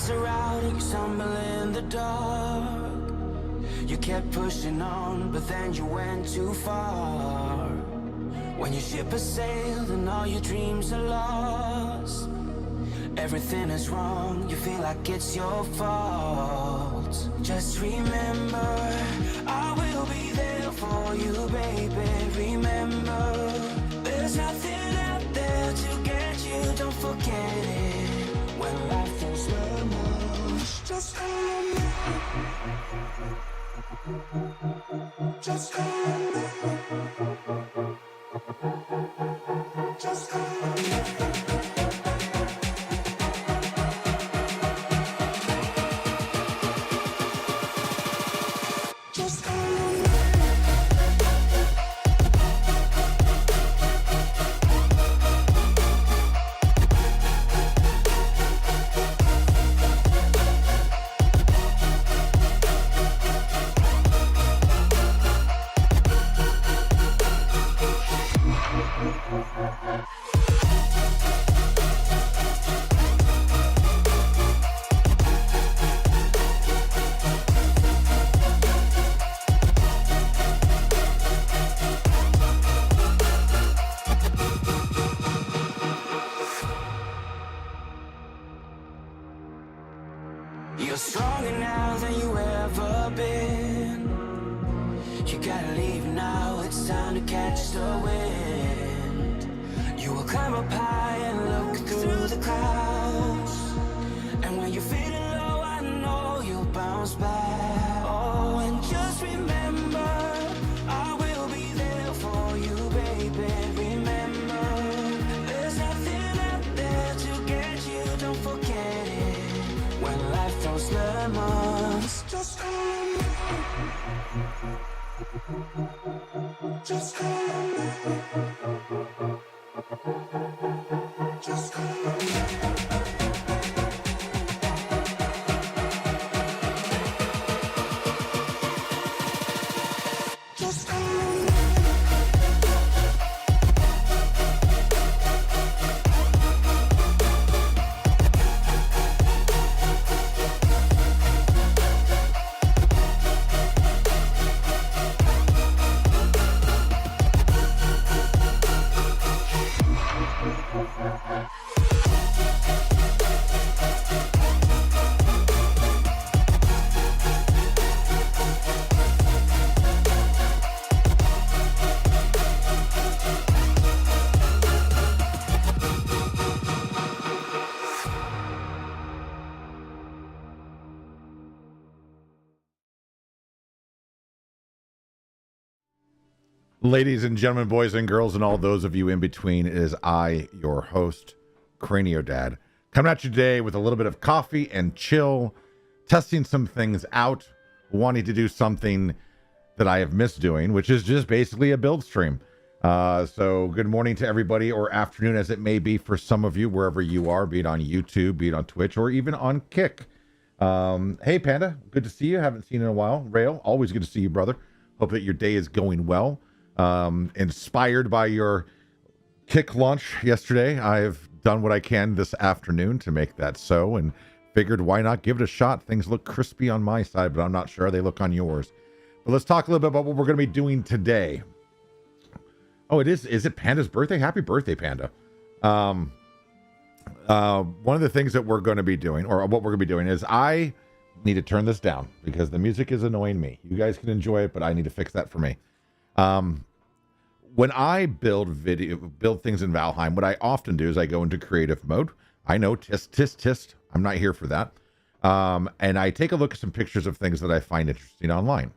lights are out and you stumble in the dark. You kept pushing on, but then you went too far. When your ship has sailed and all your dreams are lost, everything is wrong, you feel like it's your fault. Just remember, I will be there for you, baby. Remember, there's nothing out there to get you, don't forget it. When life throws lemons, just remember. Just remember. Just remember. You're stronger now than you ever been. You gotta leave now, it's time to catch the wind. You will climb up high and look through the clouds. And when you're feeling low, I know you'll bounce back. Oh, and just remember, I will be there for you, baby. Remember, there's nothing out there to get you, don't forget it. When life throws lemons, just remember. Just remember. Just remember. Just remember. Ladies and gentlemen, boys and girls, and all those of you in between, it is I, your host, CranioDad, coming at you today with a little bit of coffee and chill, testing some things out, wanting to do something that I have missed doing, which is just basically a build stream. So good morning to everybody, or afternoon as it may be for some of you, wherever you are, be it on YouTube, be it on Twitch, or even on Kick. Hey, Panda, good to see you. Haven't seen you in a while. Rail, always good to see you, brother. Hope that your day is going well. Inspired by your Kick launch yesterday, I've done what I can this afternoon to make that so, and figured why not give it a shot. Things look crispy on my side, but I'm not sure how they look on yours. But let's talk a little bit about what we're going to be doing today. Oh, is it Panda's birthday? Happy birthday, Panda. One of the things that we're going to be doing, or what we're going to be doing, is I need to turn this down because the music is annoying me. You guys can enjoy it, but I need to fix that for me. When I build things in Valheim, what I often do is I go into creative mode. I know, tisk. I'm not here for that. And I take a look at some pictures of things that I find interesting online.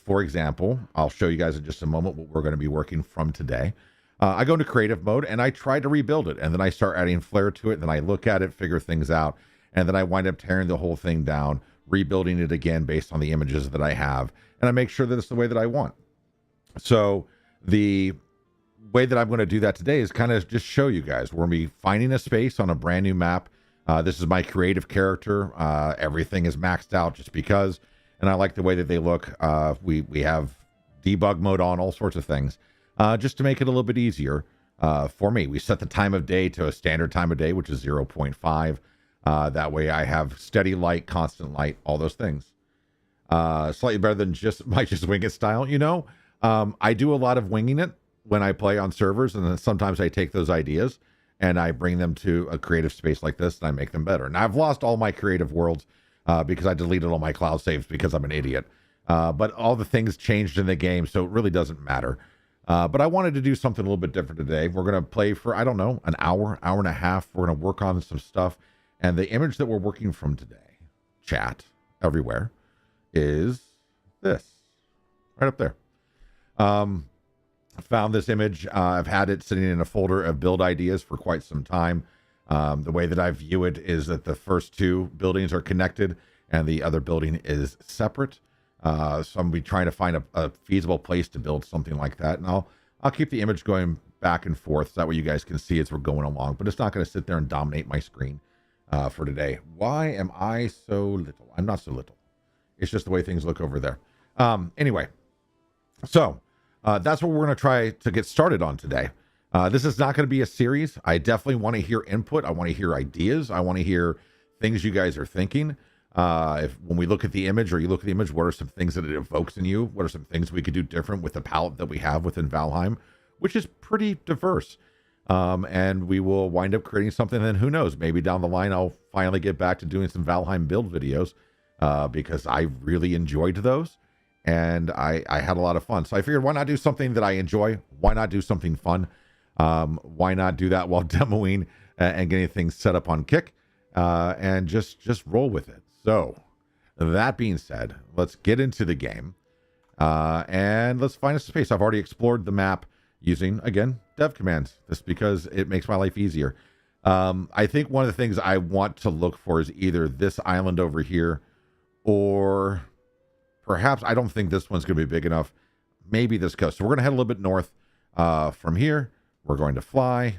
For example, I'll show you guys in just a moment what we're going to be working from today. I go into creative mode and I try to rebuild it. And then I start adding flair to it. Then I look at it, figure things out. And then I wind up tearing the whole thing down, rebuilding it again based on the images that I have. And I make sure that it's the way that I want. So the way that I'm going to do that today is kind of just show you guys. We're going to be finding a space on a brand new map. This is my creative character. Everything is maxed out just because, and I like the way that they look. We have debug mode on, all sorts of things, just to make it a little bit easier for me. We set the time of day to a standard time of day, which is 0.5. That way I have steady light, constant light, all those things. Slightly better than just my just wing it style, you know. I do a lot of winging it when I play on servers, and then sometimes I take those ideas and I bring them to a creative space like this and I make them better. And I've lost all my creative worlds because I deleted all my cloud saves because I'm an idiot. But all the things changed in the game, so it really doesn't matter. But I wanted to do something a little bit different today. We're going to play for, I don't know, an hour, hour and a half. We're going to work on some stuff. And the image that we're working from today, chat, everywhere, is this. Right up there. I found this image. I've had it sitting in a folder of build ideas for quite some time. The way that I view it is that the first two buildings are connected and the other building is separate. So I'm going to be trying to find a feasible place to build something like that. And I'll keep the image going back and forth so that way you guys can see as we're going along. But it's not going to sit there and dominate my screen for today. Why am I so little? I'm not so little. It's just the way things look over there. Anyway, so that's what we're going to try to get started on today. This is not going to be a series. I definitely want to hear input. I want to hear ideas. I want to hear things you guys are thinking. When we look at the image or you look at the image, what are some things that it evokes in you? What are some things we could do different with the palette that we have within Valheim, which is pretty diverse. And we will wind up creating something. And then who knows, maybe down the line, I'll finally get back to doing some Valheim build videos because I really enjoyed those. And I had a lot of fun. So I figured, why not do something that I enjoy? Why not do something fun? Why not do that while demoing and getting things set up on Kick and just roll with it? So that being said, let's get into the game and let's find a space. I've already explored the map using, again, dev commands, just because it makes my life easier. I think one of the things I want to look for is either this island over here or perhaps, I don't think this one's going to be big enough, maybe this coast. So we're going to head a little bit north from here. We're going to fly as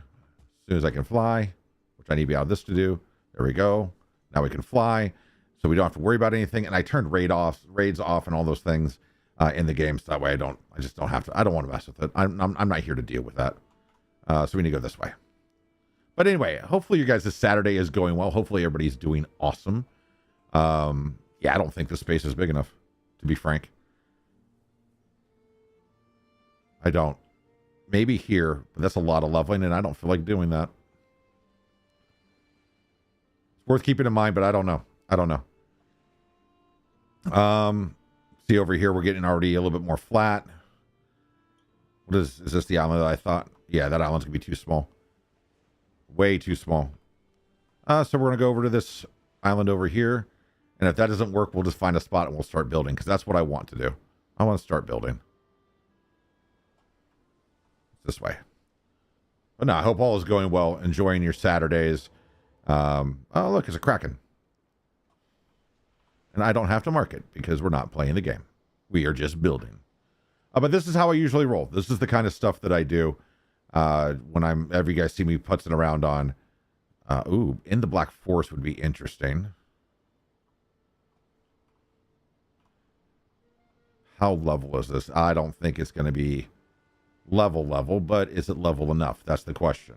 soon as I can fly, which I need to be out of this to do. There we go. Now we can fly. So we don't have to worry about anything. And I turned raids off and all those things in the game. So that way I just don't have to, I don't want to mess with it. I'm not here to deal with that. So we need to go this way. But anyway, hopefully you guys, this Saturday is going well. Hopefully everybody's doing awesome. Yeah, I don't think this space is big enough, to be frank. I don't. Maybe here, but that's a lot of leveling and I don't feel like doing that. It's worth keeping in mind, but I don't know. See over here, we're getting already a little bit more flat. What is this the island that I thought? Yeah, that island's gonna be too small. Way too small. So we're gonna go over to this island over here. And if that doesn't work, we'll just find a spot and we'll start building, because that's what I want to do. I want to start building. This way. But no, I hope all is going well. Enjoying your Saturdays. Oh, look, it's a Kraken. And I don't have to mark it because we're not playing the game. We are just building. But this is how I usually roll. This is the kind of stuff that I do whenever you guys see me putzing around on. In the Black Forest would be interesting. How level is this? I don't think it's going to be level, but is it level enough? That's the question.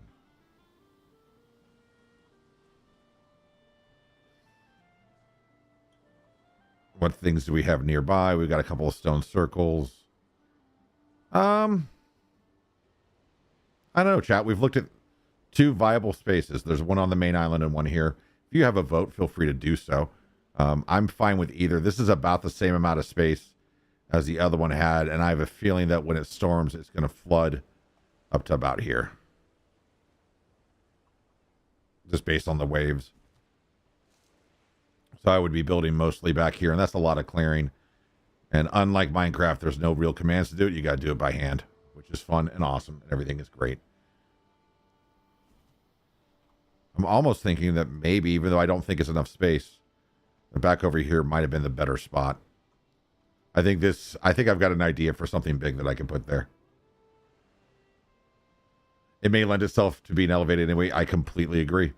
What things do we have nearby? We've got a couple of stone circles. I don't know, chat. We've looked at 2 viable spaces. There's one on the main island and one here. If you have a vote, feel free to do so. I'm fine with either. This is about the same amount of space as the other one had, and I have a feeling that when it storms, it's going to flood up to about here. Just based on the waves. So I would be building mostly back here, and that's a lot of clearing. And unlike Minecraft, there's no real commands to do it. You got to do it by hand, which is fun and awesome, and everything is great. I'm almost thinking that maybe, even though I don't think it's enough space, the back over here might have been the better spot. I think I've got an idea for something big that I can put there. It may lend itself to being elevated anyway. I completely agree.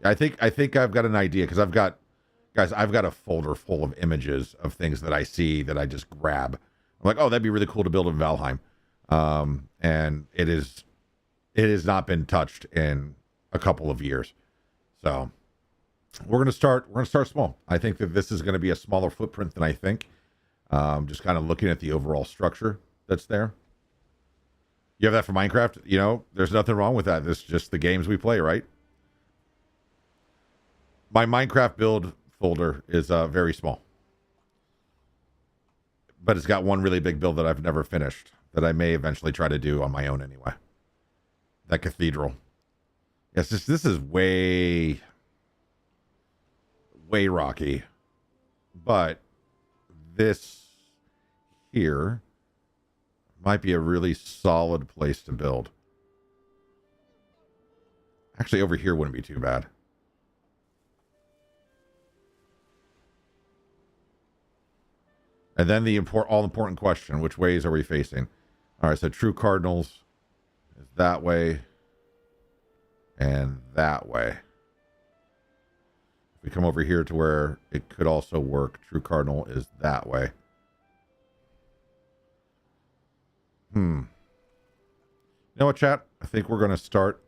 I think I've got an idea, because I've got a folder full of images of things that I see that I just grab. I'm like, oh, that'd be really cool to build in Valheim. And it has not been touched in a couple of years. So we're gonna start. We're gonna start small. I think that this is going to be a smaller footprint than I think. Just kind of looking at the overall structure that's there. You have that for Minecraft. You know, there's nothing wrong with that. This is just the games we play, right? My Minecraft build folder is very small, but it's got one really big build that I've never finished that I may eventually try to do on my own anyway. That cathedral. Yes, this is way rocky, but this here might be a really solid place to build. Actually, over here wouldn't be too bad. And then the all-important question, which ways are we facing? All right, so true cardinals is that way and that way. If we come over here to where it could also work, true cardinal is that way. You know what, chat? I think we're going to start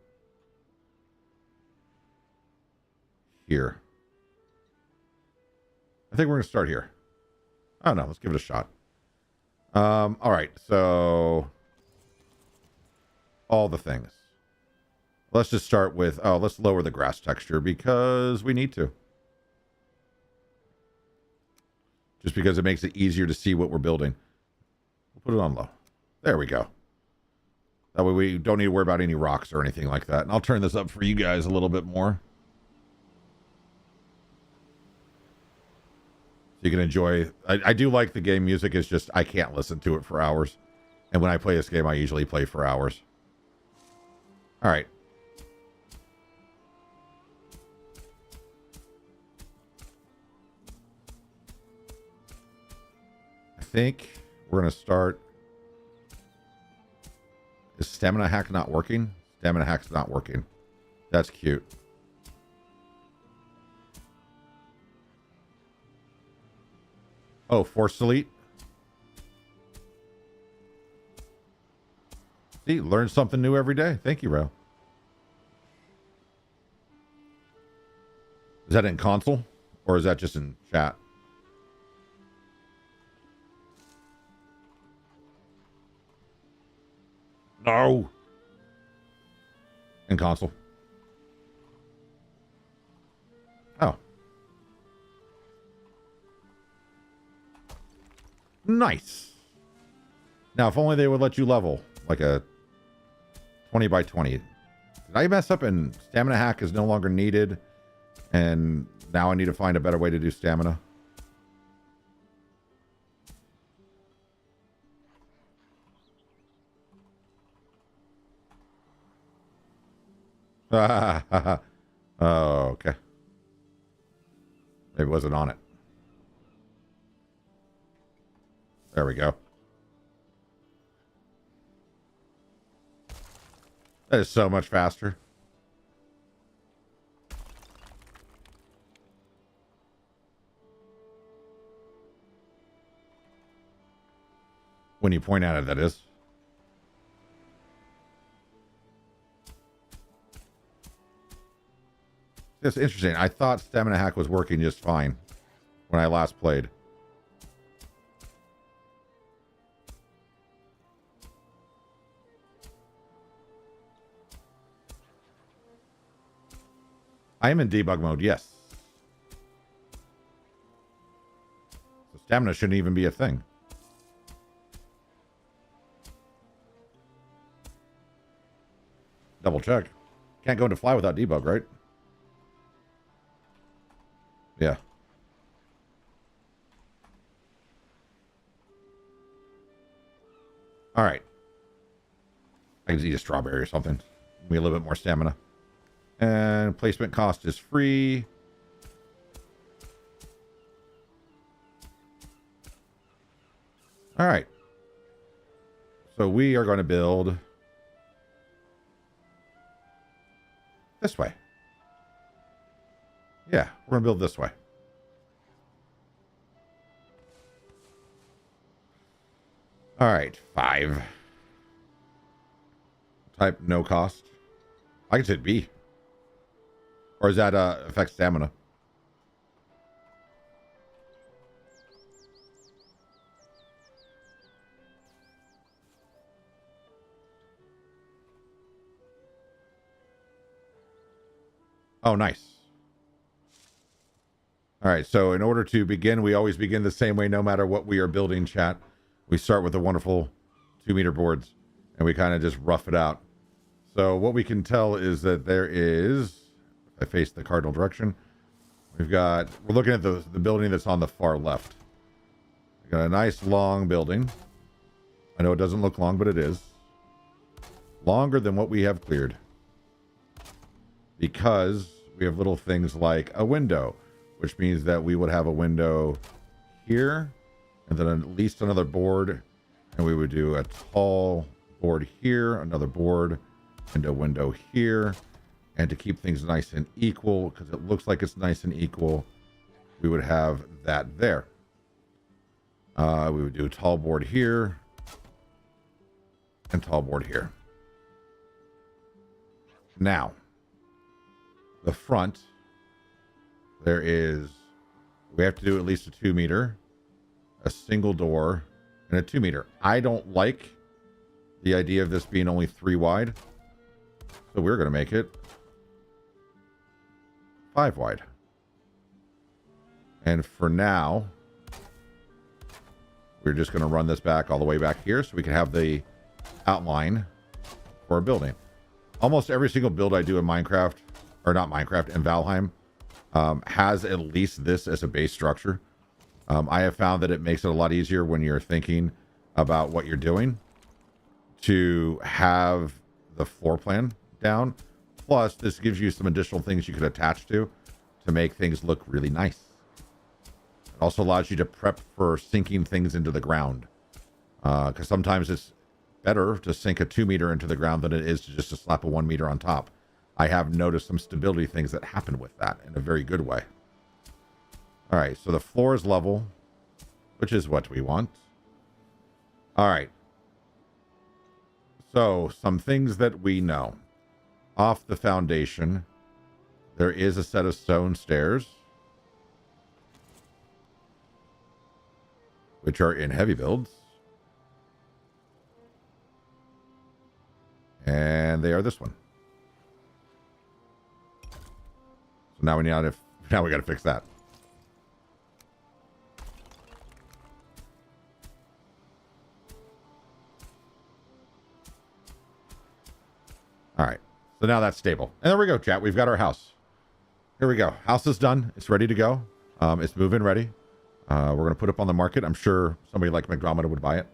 here. I think we're going to start here. I don't know. Let's give it a shot. All right. So all the things. Let's just start with, let's lower the grass texture because we need to. Just because it makes it easier to see what we're building. We'll put it on low. There we go. That way we don't need to worry about any rocks or anything like that. And I'll turn this up for you guys a little bit more. So you can enjoy. I do like the game music. It's just I can't listen to it for hours. And when I play this game, I usually play for hours. All right. I think we're going to start. Is stamina hack not working? Stamina hack's not working. That's cute. Oh, force delete. See, learn something new every day. Thank you, Ro. Is that in console? Or is that just in chat? No. In console. Oh. Nice. Now, if only they would let you level like a 20 by 20. Did I mess up and stamina hack is no longer needed? And now I need to find a better way to do stamina. Oh, okay. Maybe it wasn't on it. There we go. That is so much faster. When you point at it, that is. It's interesting. I thought stamina hack was working just fine when I last played. I am in debug mode, yes. So stamina shouldn't even be a thing. Double check. Can't go into fly without debug, right? Yeah. All right. I can eat a strawberry or something. Give me a little bit more stamina. And placement cost is free. All right. So we are going to build this way. Yeah, we're going to build this way. All right, 5. Type no cost. I can hit B. Or is that affect stamina? Oh, nice. All right, so in order to begin, we always begin the same way no matter what we are building, chat. We start with the wonderful 2-meter boards, and we kind of just rough it out. So what we can tell is that there is, if I face the cardinal direction, we're looking at the building that's on the far left. We got a nice long building. I know it doesn't look long, but it is. Longer than what we have cleared. Because we have little things like a window, which means that we would have a window here, and then at least another board, and we would do a tall board here, another board, and a window here. And to keep things nice and equal, because it looks like it's nice and equal, we would have that there. We would do a tall board here, and tall board here. Now, the front, we have to do at least a 2-meter, a single door, and a 2-meter. I don't like the idea of this being only 3 wide, so we're going to make it 5 wide. And for now, we're just going to run this back all the way back here so we can have the outline for a building. Almost every single build I do in Minecraft, or not Minecraft, in Valheim, has at least this as a base structure. I have found that it makes it a lot easier when you're thinking about what you're doing to have the floor plan down. Plus, this gives you some additional things you could attach to make things look really nice. It also allows you to prep for sinking things into the ground. Because sometimes it's better to sink a 2-meter into the ground than it is to just to slap a 1-meter on top. I have noticed some stability things that happen with that in a very good way. All right, so the floor is level, which is what we want. All right. So some things that we know. Off the foundation, there is a set of stone stairs, which are in heavy builds. And they are this one. So now we got to fix that. All right. So now that's stable. And there we go, chat. We've got our house. Here we go. House is done. It's ready to go. It's move-in ready. We're going to put it up on the market. I'm sure somebody like McDomina would buy it.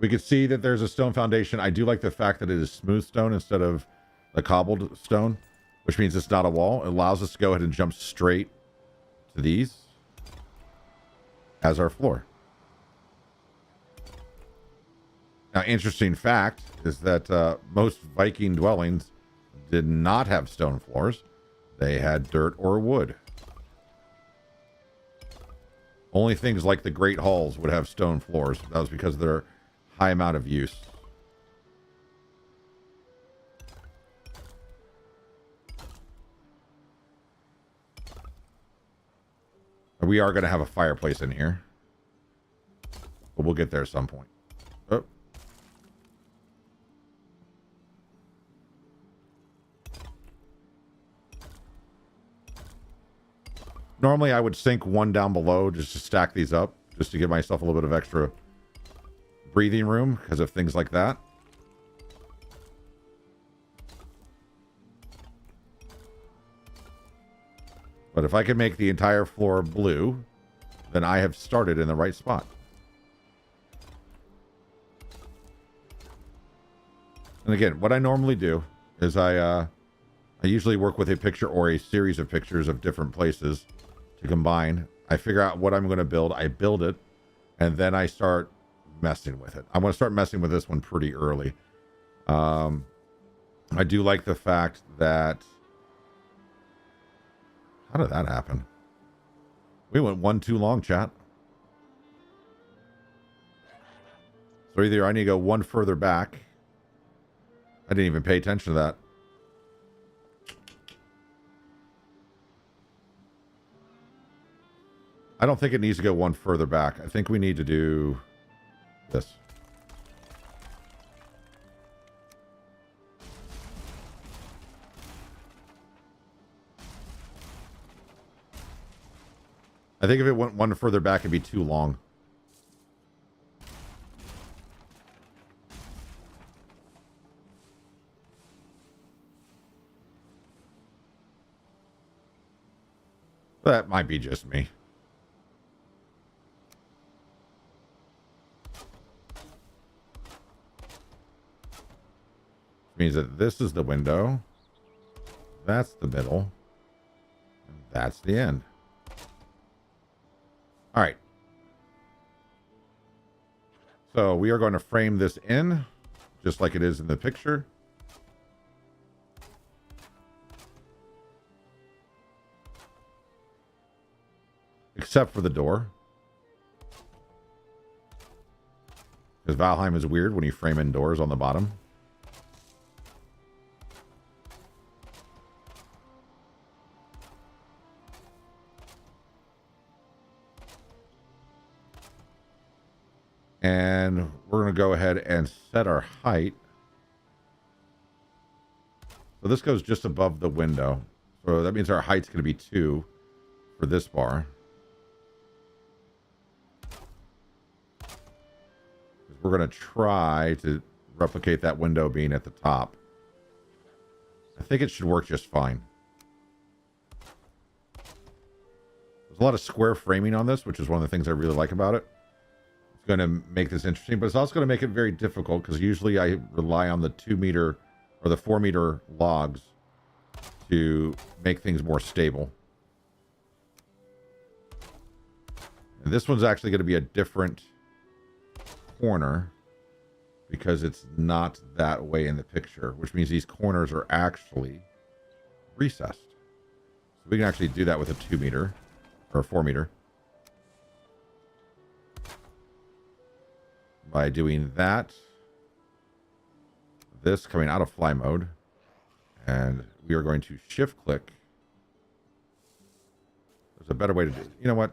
We can see that there's a stone foundation. I do like the fact that it is smooth stone instead of the cobbled stone, which means it's not a wall. It allows us to go ahead and jump straight to these as our floor. Now, interesting fact is that most Viking dwellings did not have stone floors. They had dirt or wood. Only things like the great halls would have stone floors. That was because of their high amount of use. We are going to have a fireplace in here, but we'll get there at some point. Oh. Normally I would sink one down below just to stack these up, just to give myself a little bit of extra breathing room because of things like that. But if I can make the entire floor blue, then I have started in the right spot. And again, what I normally do is I usually work with a picture or a series of pictures of different places to combine. I figure out what I'm going to build. I build it, and then I start messing with it. I'm going to start messing with this one pretty early. I do like the fact that... How did that happen? We went one too long, chat. So either I need to go one further back. I didn't even pay attention to that. I don't think it needs to go one further back. I think we need to do this. I think if it went one further back, it'd be too long. That might be just me. Which means that this is the window. That's the middle. And that's the end. All right. So we are going to frame this in just like it is in the picture. Except for the door. Because Valheim is weird when you frame in doors on the bottom. And we're going to go ahead and set our height. So this goes just above the window. So that means our height's going to be 2 for this bar. We're going to try to replicate that window being at the top. I think it should work just fine. There's a lot of square framing on this, which is one of the things I really like about it. It's going to make this interesting, but it's also going to make it very difficult because usually I rely on the 2 meter or the 4 meter logs to make things more stable. And this one's actually going to be a different corner because it's not that way in the picture, which means these corners are actually recessed. So we can actually do that with a 2 meter or a 4 meter by doing that. This coming out of fly mode, and we are going to shift click. There's a better way to do it. You know what?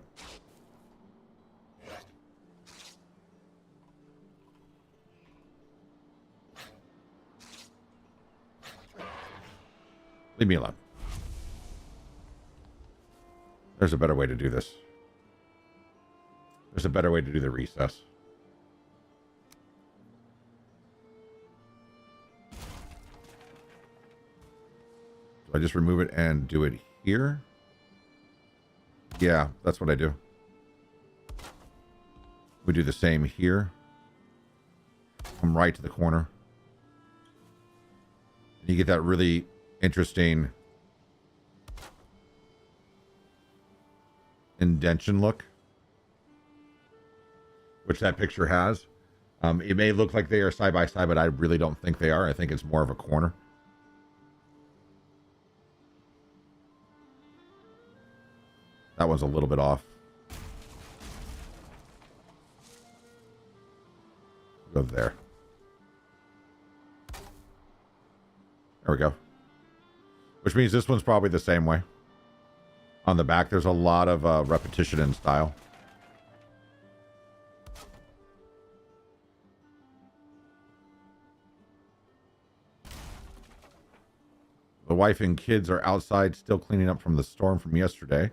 Leave me alone. There's a better way to do this. There's a better way to do the recess. Do I just remove it and do it here? Yeah, that's what I do. We do the same here. Come right to the corner. And you get that really interesting indention look, which that picture has. It may look like they are side by side, but I really don't think they are. I think it's more of a corner. That one's a little bit off. Go there. There we go. Which means this one's probably the same way. On the back, there's a lot of repetition in style. The wife and kids are outside still cleaning up from the storm from yesterday.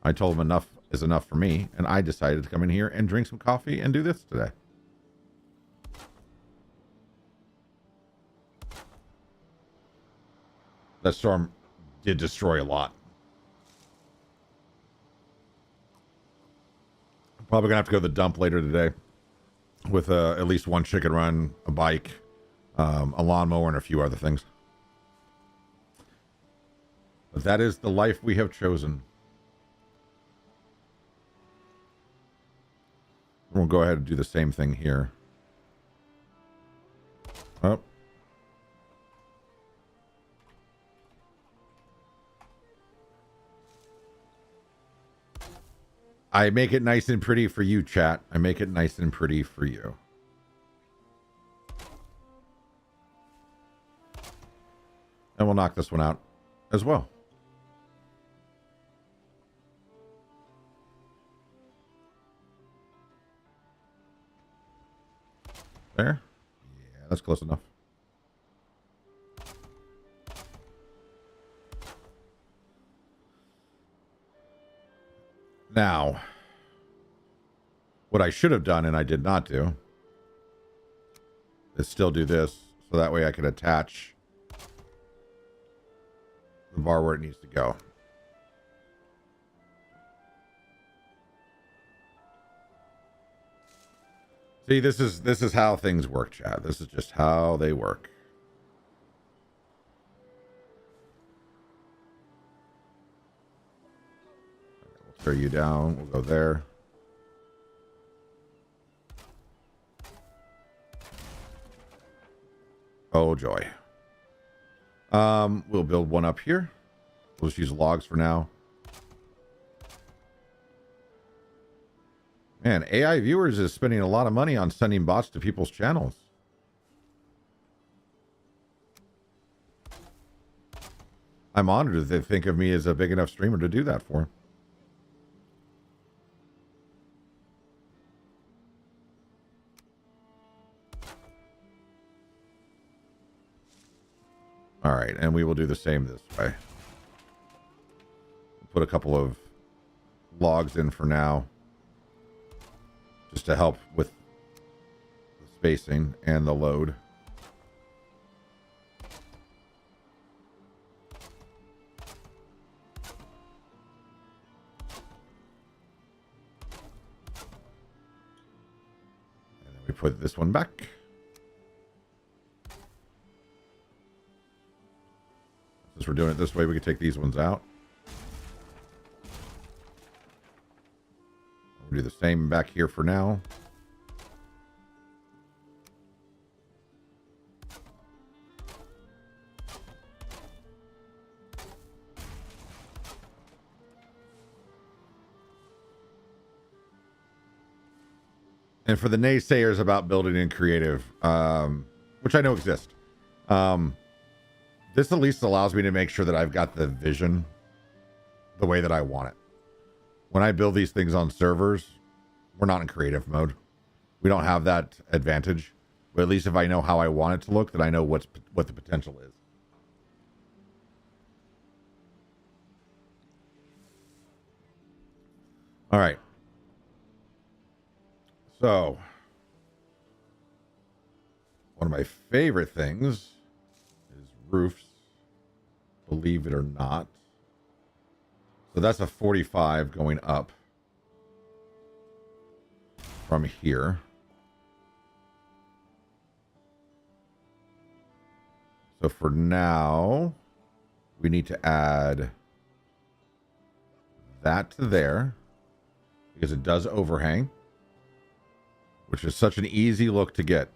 I told them enough is enough for me, and I decided to come in here and drink some coffee and do this today. That storm did destroy a lot. Probably gonna have to go to the dump later today with at least one chicken run, a bike, a lawnmower, and a few other things. But that is the life we have chosen. We'll go ahead and do the same thing here. Oh. I make it nice and pretty for you, chat. I make it nice and pretty for you. And we'll knock this one out as well. There. Yeah, that's close enough. Now, what I should have done, and I did not do, is still do this, so that way I can attach the bar where it needs to go. See, this is how things work, Chad. This is just how they work. We'll tear you down. We'll go there. Oh, joy. We'll build one up here. We'll just use logs for now. Man, AI Viewers is spending a lot of money on sending bots to people's channels. I'm honored that they think of me as a big enough streamer to do that for. All right, and we will do the same this way. Put a couple of logs in for now, just to help with the spacing and the load. And then we put this one back. Since we're doing it this way, we can take these ones out. We'll do the same back here for now. And for the naysayers about building in creative, which I know exist, this at least allows me to make sure that I've got the vision the way that I want it. When I build these things on servers, we're not in creative mode. We don't have that advantage. But at least if I know how I want it to look, then I know what the potential is. All right. So, one of my favorite things is roofs, believe it or not. So that's a 45 going up from here. So for now, we need to add that to there because it does overhang, which is such an easy look to get.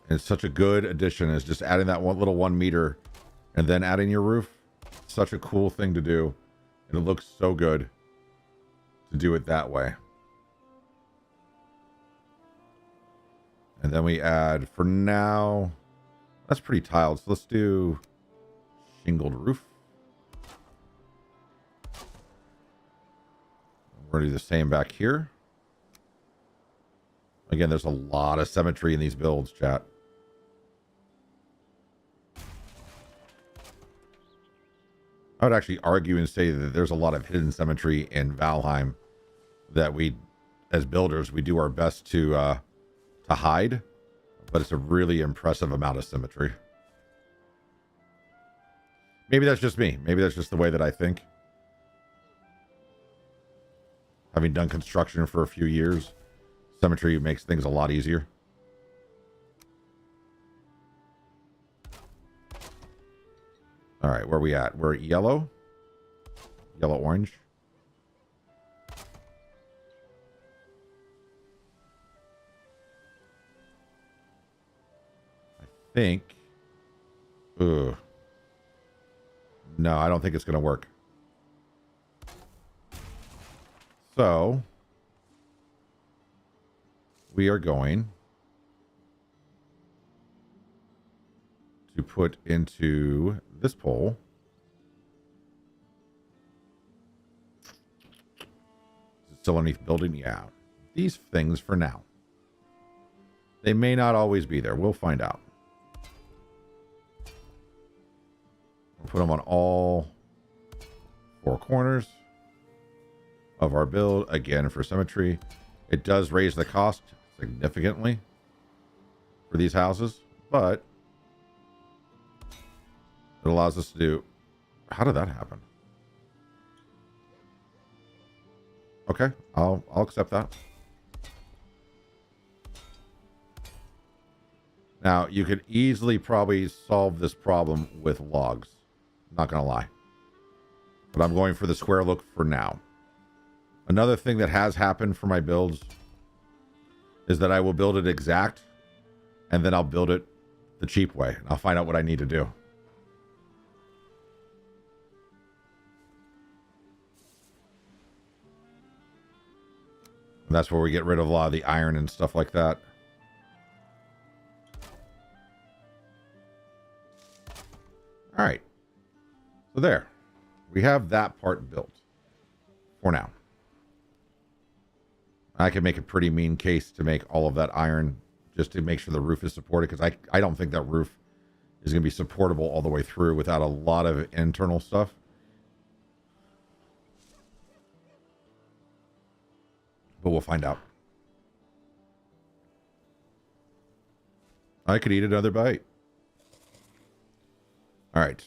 And it's such a good addition. It's just adding that one little 1 meter and then adding your roof. Such a cool thing to do. And it looks so good to do it that way. And then we add, for now, that's pretty tiled. So let's do shingled roof. We're going to do the same back here. Again, there's a lot of symmetry in these builds, chat. I would actually argue and say that there's a lot of hidden symmetry in Valheim that we, as builders, we do our best to hide, but it's a really impressive amount of symmetry. Maybe that's just me. Maybe that's just the way that I think. Having done construction for a few years, symmetry makes things a lot easier. All right, where are we at? We're at yellow. Yellow-orange. I think... Ugh. No, I don't think it's going to work. So we are going to put into this pole still underneath building? Yeah. These things for now. They may not always be there. We'll find out. We'll put them on all four corners of our build. Again, for symmetry. It does raise the cost significantly for these houses, but it allows us to do... How did that happen? Okay, I'll accept that. Now, you could easily probably solve this problem with logs. Not going to lie. But I'm going for the square look for now. Another thing that has happened for my builds is that I will build it exact, and then I'll build it the cheap way. I'll find out what I need to do. And that's where we get rid of a lot of the iron and stuff like that. All right. So there. We have that part built. For now. I can make a pretty mean case to make all of that iron just to make sure the roof is supported, because I don't think that roof is going to be supportable all the way through without a lot of internal stuff. But we'll find out. I could eat another bite. All right.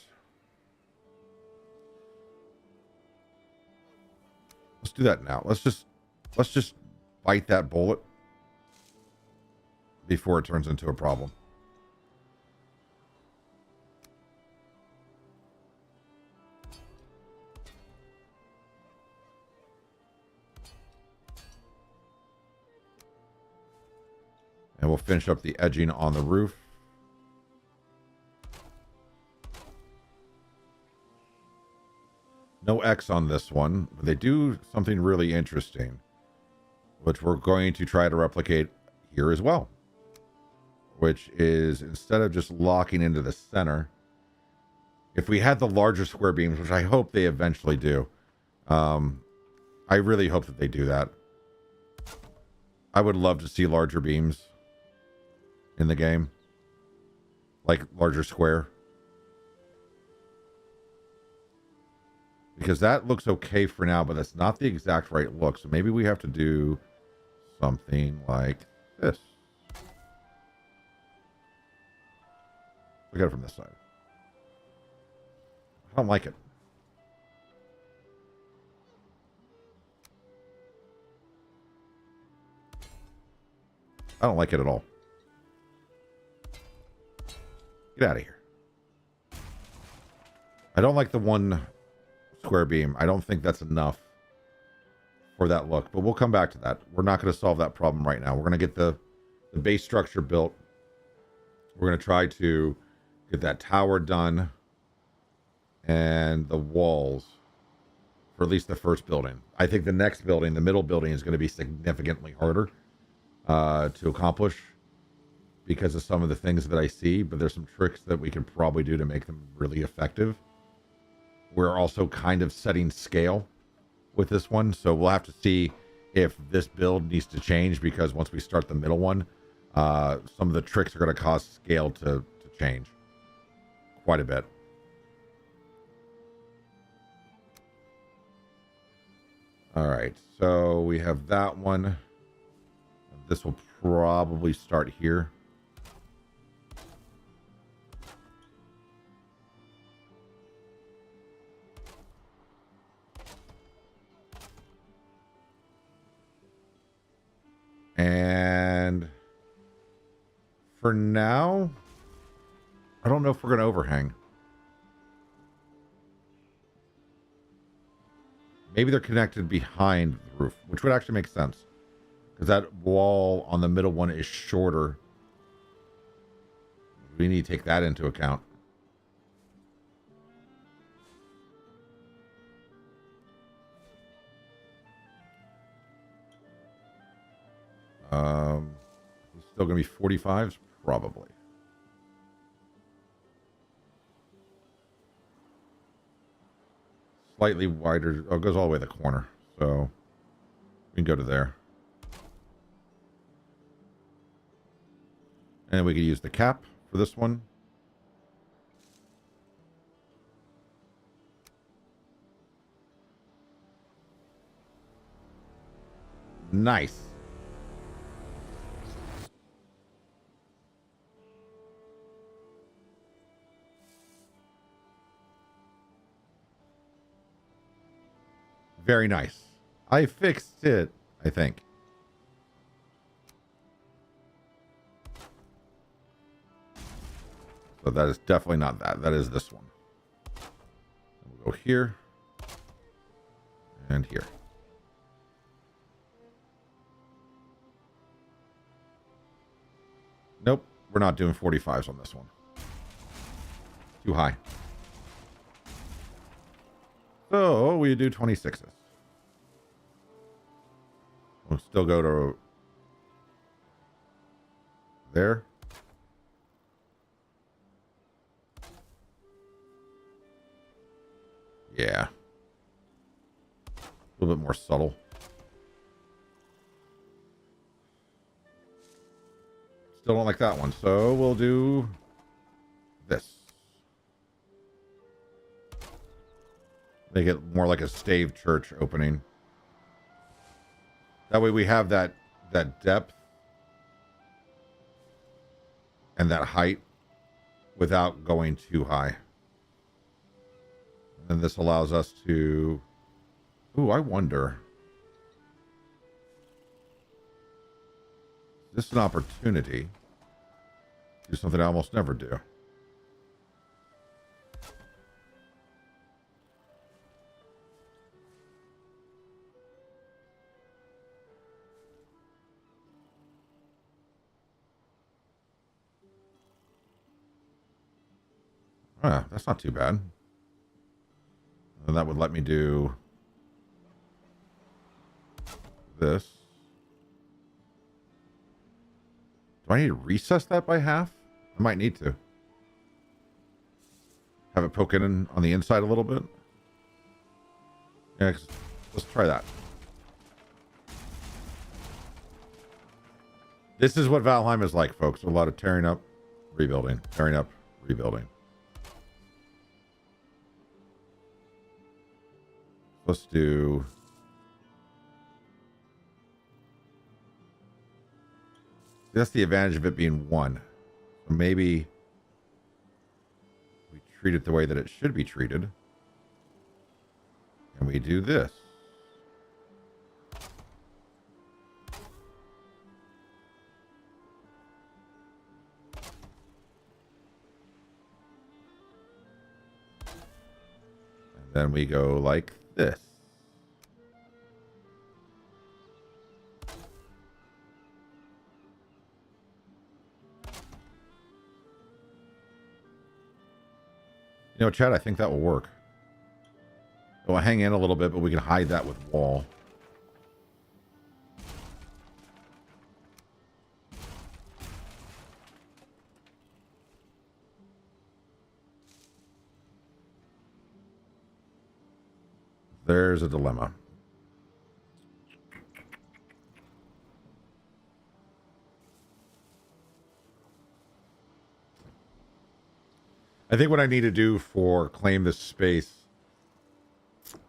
Let's do that now. Let's just bite that bullet before it turns into a problem. And we'll finish up the edging on the roof. No X on this one, but they do something really interesting, which we're going to try to replicate here as well. Which is, instead of just locking into the center, if we had the larger square beams, which I hope they eventually do, I really hope that they do that. I would love to see larger beams in the game, like larger square, because that looks okay for now, but that's not the exact right look. So maybe we have to do something like this. Look at it from this side. I don't like it. I don't like it at all. Get out of here. I don't like the one square beam. I don't think that's enough for that look, but we'll come back to that. We're not going to solve that problem right now. We're going to get the base structure built. We're going to try to get that tower done and the walls for at least the first building. I think the next building, the middle building, is going to be significantly harder to accomplish because of some of the things that I see, but there's some tricks that we can probably do to make them really effective. We're also kind of setting scale with this one, so we'll have to see if this build needs to change, because once we start the middle one, some of the tricks are going to cause scale to change quite a bit. All right, so we have that one. This will probably start here. And for now, I don't know if we're going to overhang. Maybe they're connected behind the roof, which would actually make sense, because that wall on the middle one is shorter. We need to take that into account. It's still going to be 45s? Probably. Slightly wider. Oh, it goes all the way to the corner. So we can go to there. And we could use the cap for this one. Nice. Very nice. I fixed it, I think. So that is definitely not that. That is this one. We'll go here. And here. Nope. We're not doing 45s on this one. Too high. So we do 26s. We'll still go to there. Yeah. A little bit more subtle. Still don't like that one, so we'll do this. Make it more like a stave church opening. That way we have that depth and that height without going too high. And this allows us to... Ooh, I wonder. Is this an opportunity to do something I almost never do? Ah, that's not too bad. And that would let me do this. Do I need to recess that by half? I might need to. Have it poke in on the inside a little bit. Yeah, let's try that. This is what Valheim is like, folks. A lot of tearing up, rebuilding. Tearing up, rebuilding. Let's do... That's the advantage of it being one. So maybe we treat it the way that it should be treated. And we do this. And then we go like this. You know, Chad, I think that will work. It will hang in a little bit, but we can hide that with wall. There's a dilemma. I think what I need to do for claim this space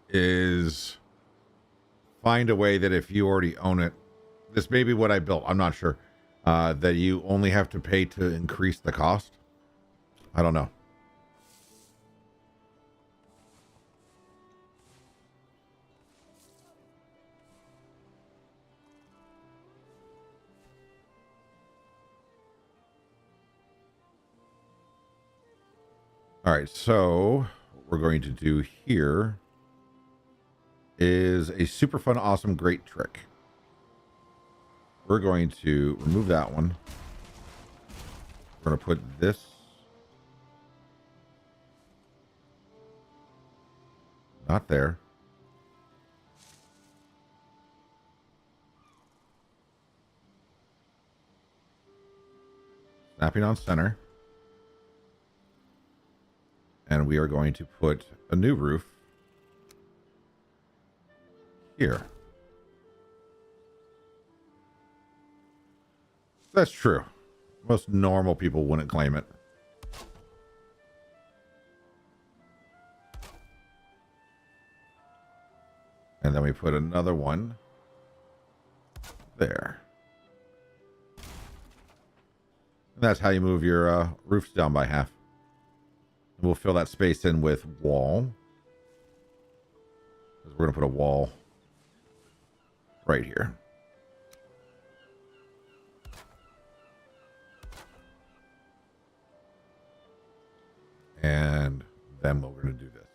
is find a way that if you already own it, this may be what I built, I'm not sure, that you only have to pay to increase the cost. I don't know. All right, so what we're going to do here is a super fun, awesome, great trick. We're going to remove that one. We're going to put this not there. Snapping on center. And we are going to put a new roof here. That's true. Most normal people wouldn't claim it. And then we put another one there. And that's how you move your roofs down by half. We'll fill that space in with wall. We're going to put a wall right here. And then we're going to do this.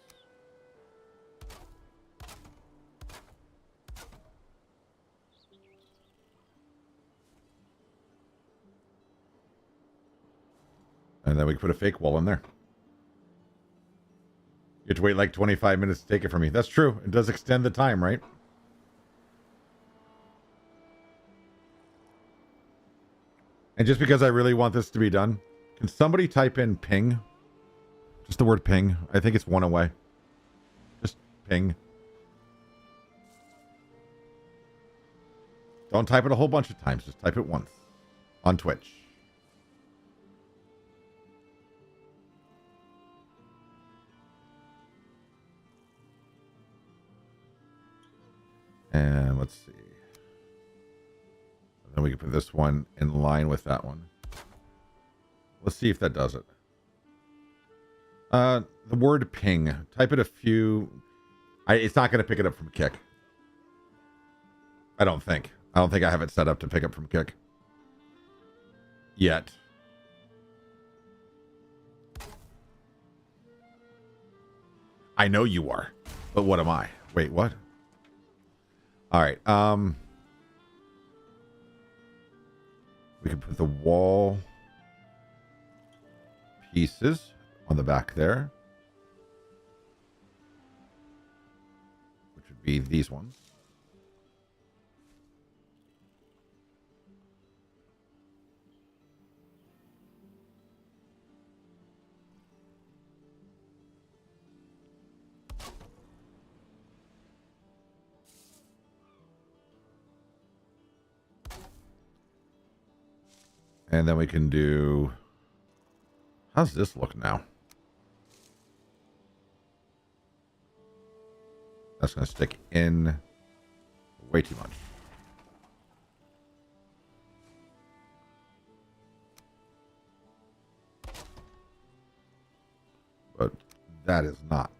And then we can put a fake wall in there. You have to wait like 25 minutes to take it from me. That's true. It does extend the time, right? And just because I really want this to be done, can somebody type in ping? Just the word ping. I think it's one away. Just ping. Don't type it a whole bunch of times. Just type it once. On Twitch. And let's see. And then we can put this one in line with that one. Let's see if that does it. The word ping. Type it a few. It's not going to pick it up from Kick. I don't think. I have it set up to pick up from Kick. Yet. I know you are. But what am I? Wait, what? All right. We can put the wall pieces on the back there, which would be these ones. And then we can do... How's this look now? That's going to stick in way too much. But that is not.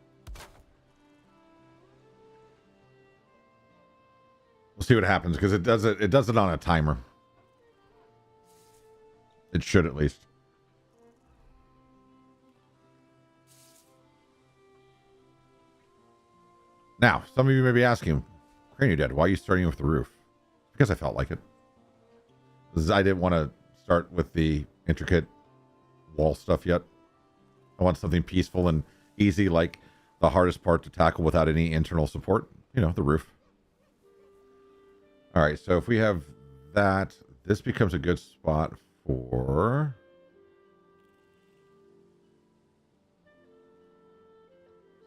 We'll see what happens because it does it on a timer. It should at least. Now, some of you may be asking, CranioDad, why are you starting with the roof? Because I felt like it. I didn't want to start with the intricate wall stuff yet. I want something peaceful and easy, like the hardest part to tackle without any internal support. You know, the roof. All right, so if we have that, this becomes a good spot for...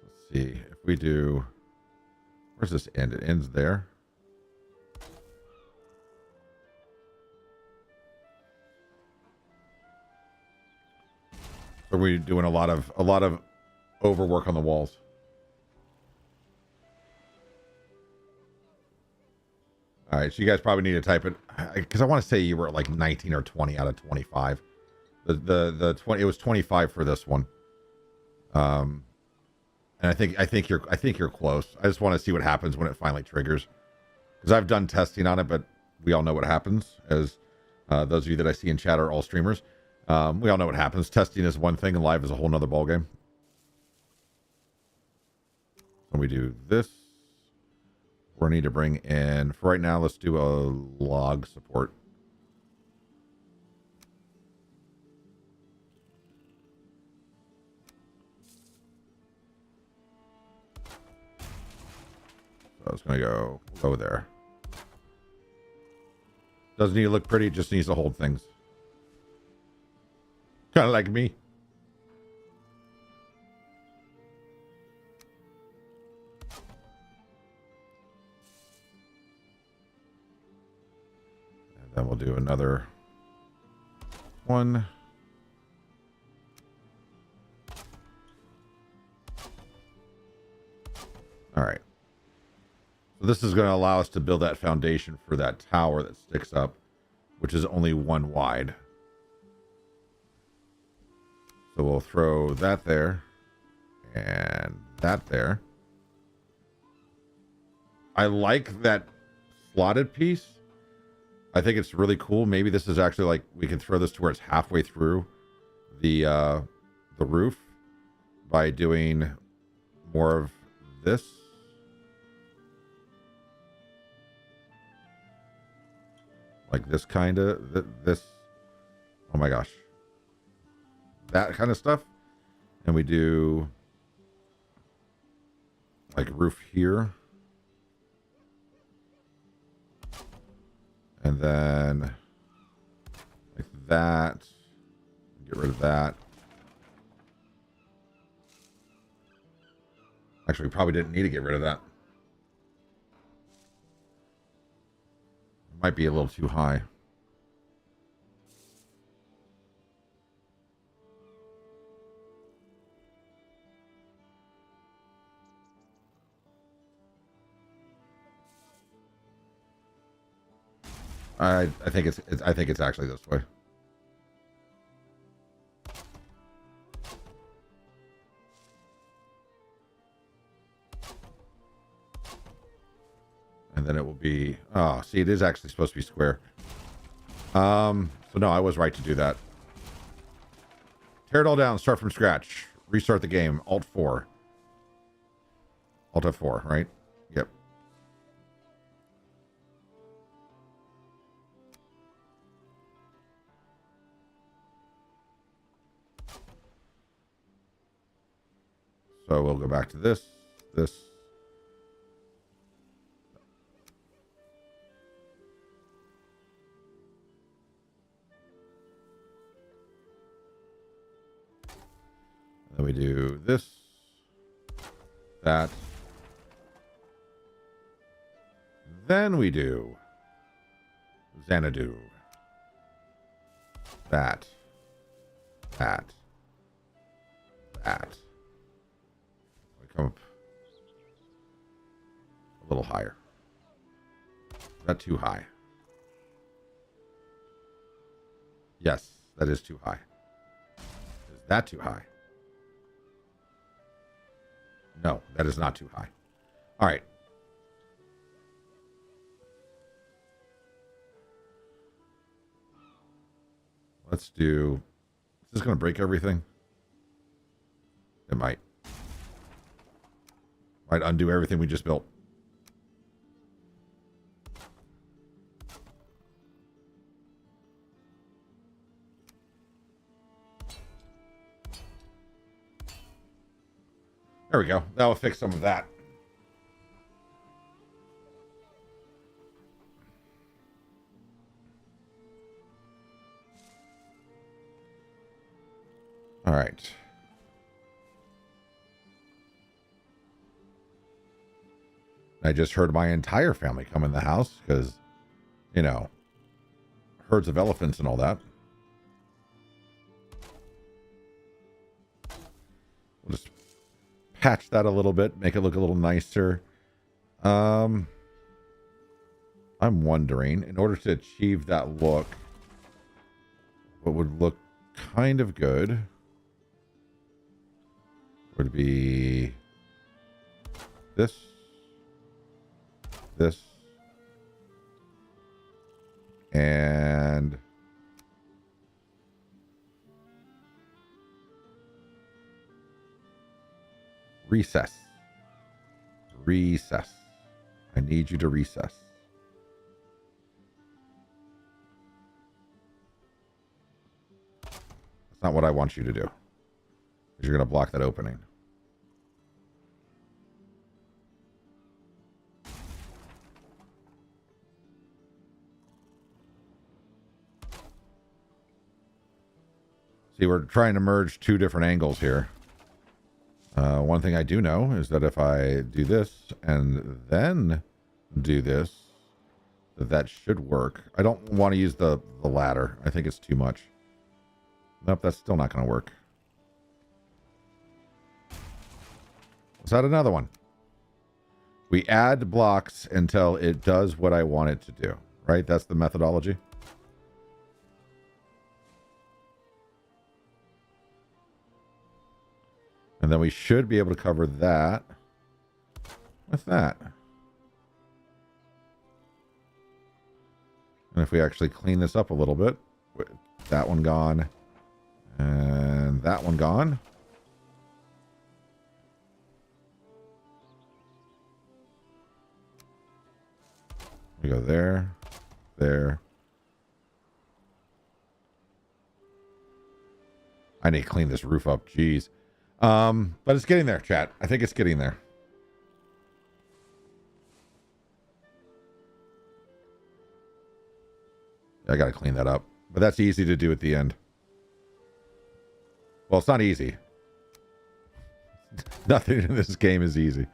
Let's see, if we do... Where's this end? It ends there. Are we doing a lot of overwork on the walls? All right, so you guys probably need to type it because I want to say you were at like 19 or 20 out of 25. The 20, it was 25 for this one. And I think you're close. I just want to see what happens when it finally triggers, because I've done testing on it, but we all know what happens. As those of you that I see in chat are all streamers. We all know what happens. Testing is one thing, and live is a whole nother ballgame. When we do this, we need to bring in, for right now, let's do a log support. So it's going to go there. Doesn't need to look pretty, just needs to hold things. Kind of like me. And then we'll do another one. All right. So this is going to allow us to build that foundation for that tower that sticks up, which is only 1 wide. So we'll throw that there and that there. I like that slotted piece. I think it's really cool. Maybe this is actually like we can throw this to where it's halfway through the roof by doing more of this. Like this kind of this. Oh my gosh. That kind of stuff. And we do like roof here. And then like that. Get rid of that. Actually, we probably didn't need to get rid of that. It might be a little too high. I think it's actually this way. And then it will be, oh, see, it is actually supposed to be square. So no, I was right to do that. Tear it all down, start from scratch, restart the game, Alt 4. Alt F4, right? Yep. So we'll go back to this. Then we do this, that. Then we do Xanadu. That. We come up a little higher. Is that too high? Yes, that is too high. Is that too high? No, that is not too high. All right. Let's do... Is this going to break everything? It might. Might undo everything we just built. There we go. That will fix some of that. All right. I just heard my entire family come in the house because, you know, herds of elephants and all that. We'll just patch that a little bit, make it look a little nicer. I'm wondering, in order to achieve that look, what would look kind of good would be this, and recess. I need you to recess. That's not what I want you to do. Because you're going to block that opening. See, we're trying to merge two different angles here. One thing I do know is that if I do this and then do this, that should work. I don't want to use the ladder. I think it's too much. Nope, that's still not going to work. Let's add another one. We add blocks until it does what I want it to do, right? That's the methodology. And then we should be able to cover that with that. And if we actually clean this up a little bit, with that one gone and that one gone. We go there, there. I need to clean this roof up. Jeez. But it's getting there, chat. I think it's getting there. I got to clean that up. But that's easy to do at the end. Well, it's not easy. Nothing in this game is easy.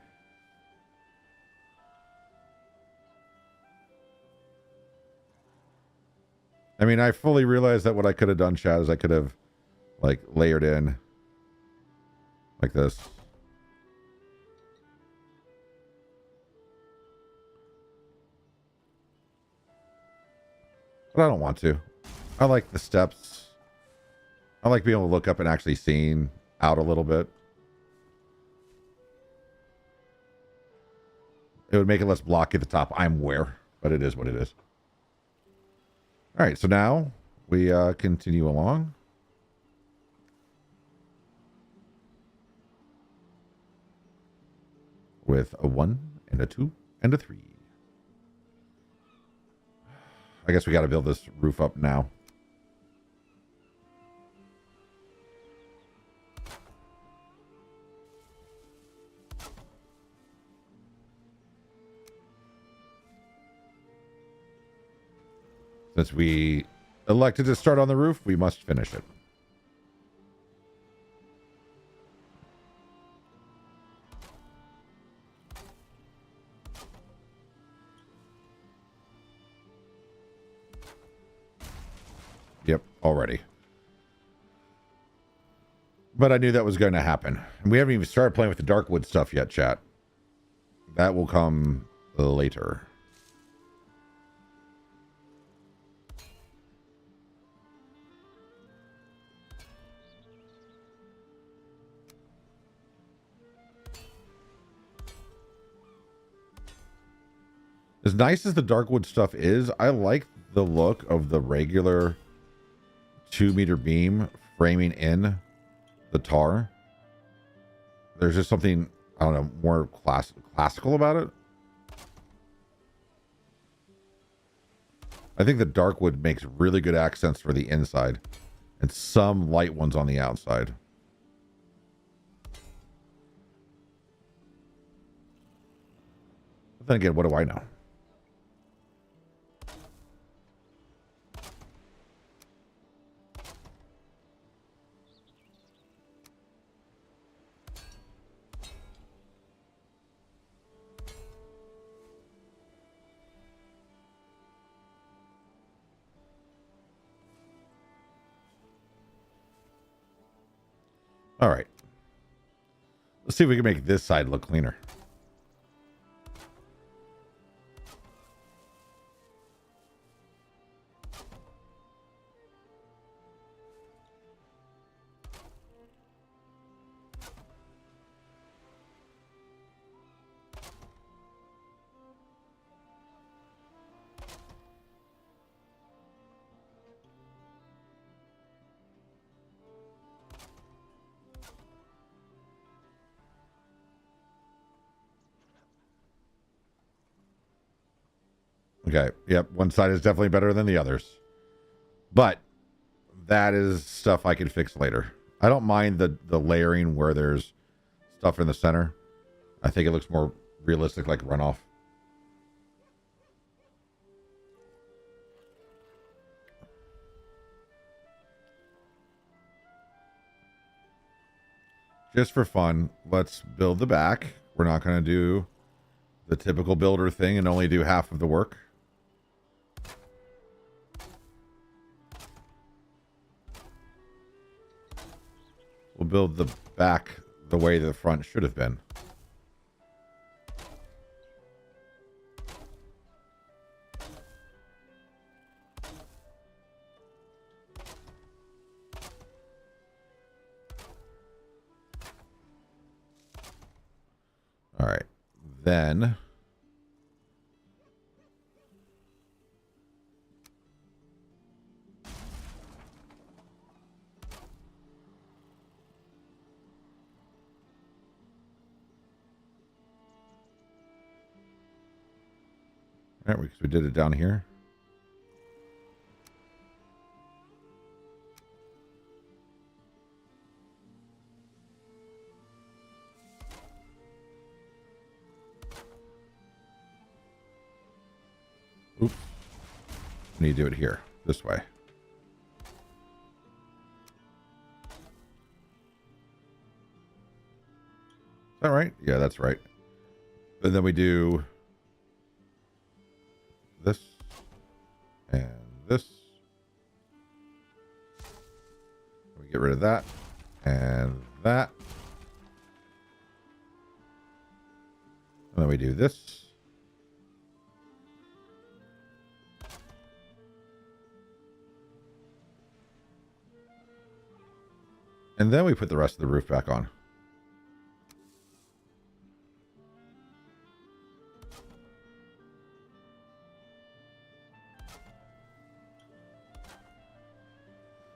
I mean, I fully realize that what I could have done, chat, is I could have, like, layered in like this. But I don't want to. I like the steps. I like being able to look up and actually seeing out a little bit. It would make it less blocky at the top, I'm aware, but it is what it is. All right, so now we continue along. With a 1 and a 2 and a 3. I guess we got to build this roof up now. Since we elected to start on the roof, we must finish it. Yep, already. But I knew that was going to happen. And we haven't even started playing with the Darkwood stuff yet, chat. That will come later. As nice as the Darkwood stuff is, I like the look of the regular 2-meter beam framing in the tar. There's just something, I don't know, more classical about it. I think the Darkwood makes really good accents for the inside and some light ones on the outside. But then again, what do I know? All right. Let's see if we can make this side look cleaner. Okay. Yep. One side is definitely better than the others. But that is stuff I can fix later. I don't mind the layering where there's stuff in the center. I think it looks more realistic, like runoff. just for fun, let's build the back. We're not going to do the typical builder thing and only do half of the work. We'll build the back the way the front should have been. All right, then all right, because we did it down here. Oops. We need to do it here, this way. Is that right? Yeah, that's right. And then we do this and this. We get rid of that and that. And then we do this. And then we put the rest of the roof back on.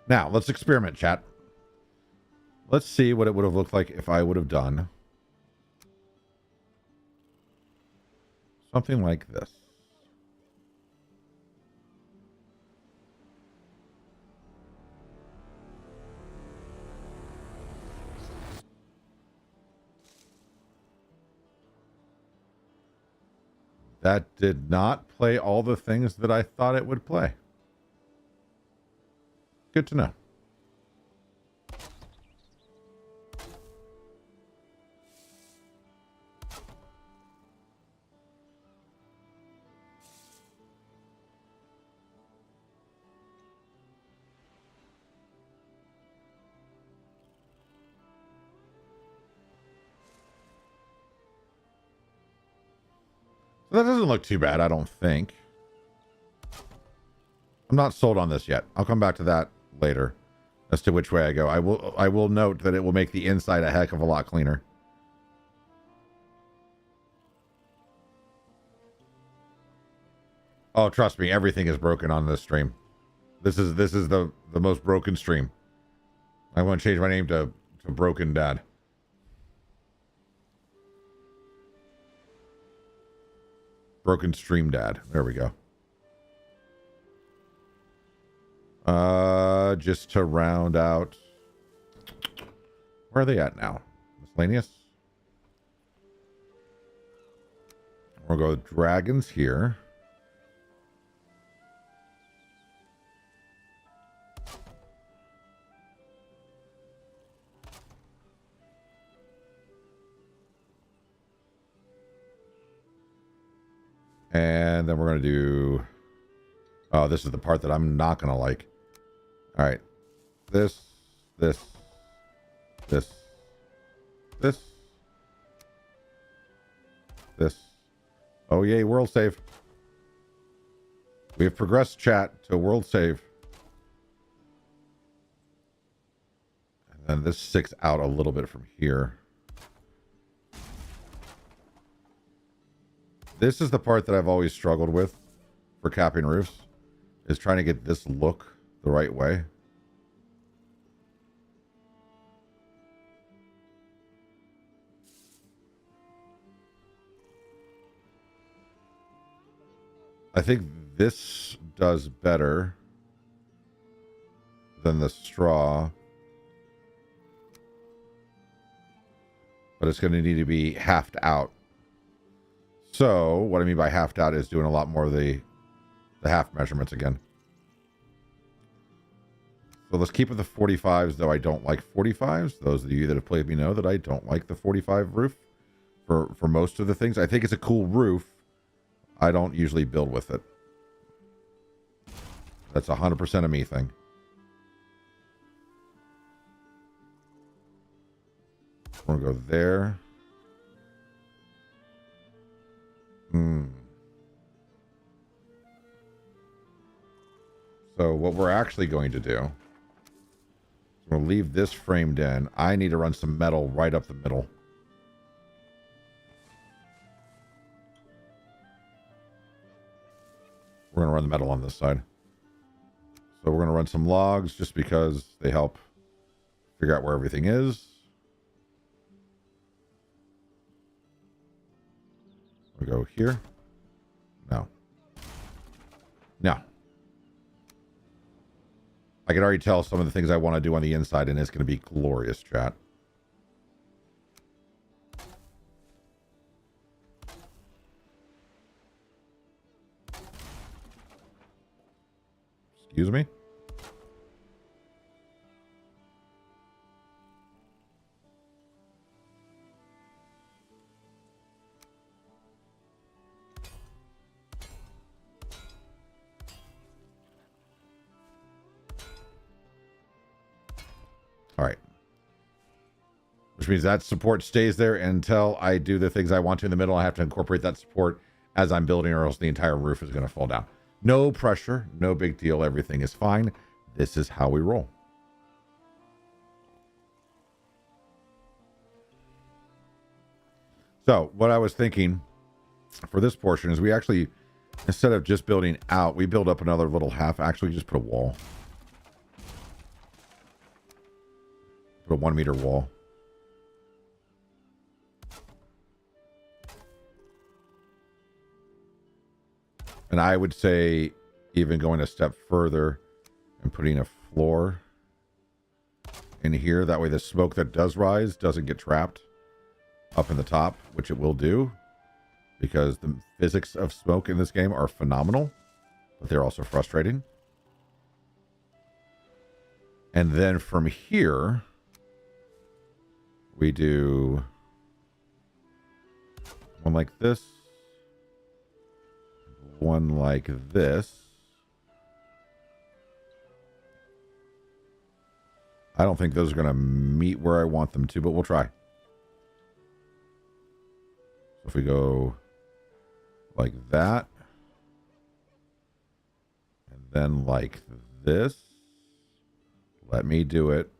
Now, let's experiment, chat. Let's see what it would have looked like if I would have done something like this. That did not play all the things that I thought it would play. Good to know. That doesn't look too bad, I don't think. I'm not sold on this yet. I'll come back to that later as to which way I go. I will note that it will make the inside a heck of a lot cleaner. Oh, trust me, everything is broken on this stream. This is the most broken stream. I want to change my name to Broken Dad. Broken Stream Dad. There we go. Just to round out. Where are they at now? Miscellaneous. We'll go with dragons here. And then we're going to do... Oh, this is the part that I'm not going to like. All right. This. Oh, yay, world save. We have progressed, chat, to world save. And then this sticks out a little bit from here. This is the part that I've always struggled with for capping roofs, is trying to get this look the right way. I think this does better than the straw, but it's going to need to be halved out. So what I mean by halved out is doing a lot more of the half measurements again. So let's keep with the 45s, though I don't like 45s. Those of you that have played me know that I don't like the 45 roof for most of the things. I think it's a cool roof. I don't usually build with it. That's 100% a me thing. We're going to go there. So what we're actually going to do, we'll leave this framed in. I need to run some metal right up the middle. We're going to run the metal on this side. So we're going to run some logs just because they help figure out where everything is. We'll go here. No. No. I can already tell some of the things I want to do on the inside, and it's going to be glorious, chat. Excuse me? All right. Which means that support stays there until I do the things I want to in the middle. I have to incorporate that support as I'm building, or else the entire roof is going to fall down. No pressure, no big deal. Everything is fine. This is how we roll. So what I was thinking for this portion is we actually, instead of just building out, we build up another little half. Actually, just put a wall. Put a 1 meter wall. And I would say even going a step further and putting a floor in here. That way the smoke that does rise doesn't get trapped up in the top, which it will do, because the physics of smoke in this game are phenomenal, but they're also frustrating. And then from here, we do one like this, one like this. I don't think those are going to meet where I want them to, but we'll try. So if we go like that, and then like this, let me do it.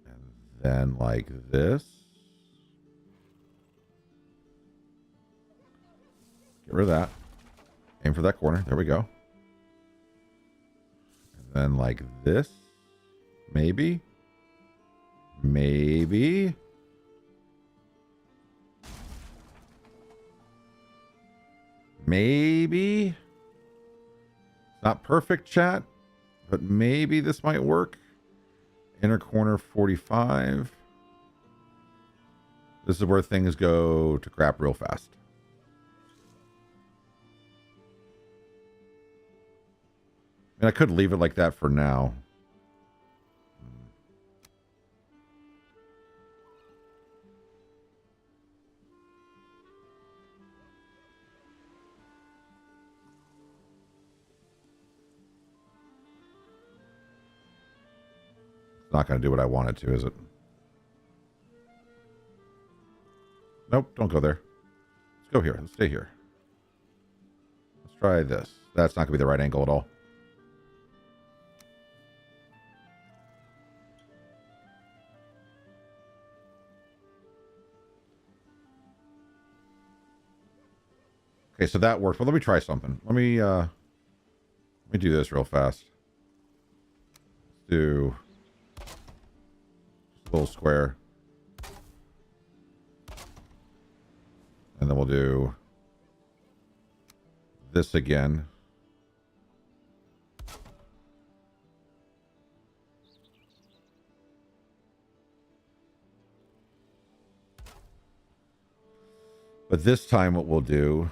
And then like this. Get rid of that. Aim for that corner. There we go. And then like this. Maybe. Maybe. Maybe. Not perfect, chat, but maybe this might work. Inner corner 45. This is where things go to crap real fast. And I could leave it like that for now. It's not going to do what I want it to, is it? Nope, don't go there. Let's go here. Let's stay here. Let's try this. That's not going to be the right angle at all. Okay, so that worked. Well, let me try something. Let me do this real fast. Let's do just a little square. And then we'll do this again. But this time what we'll do...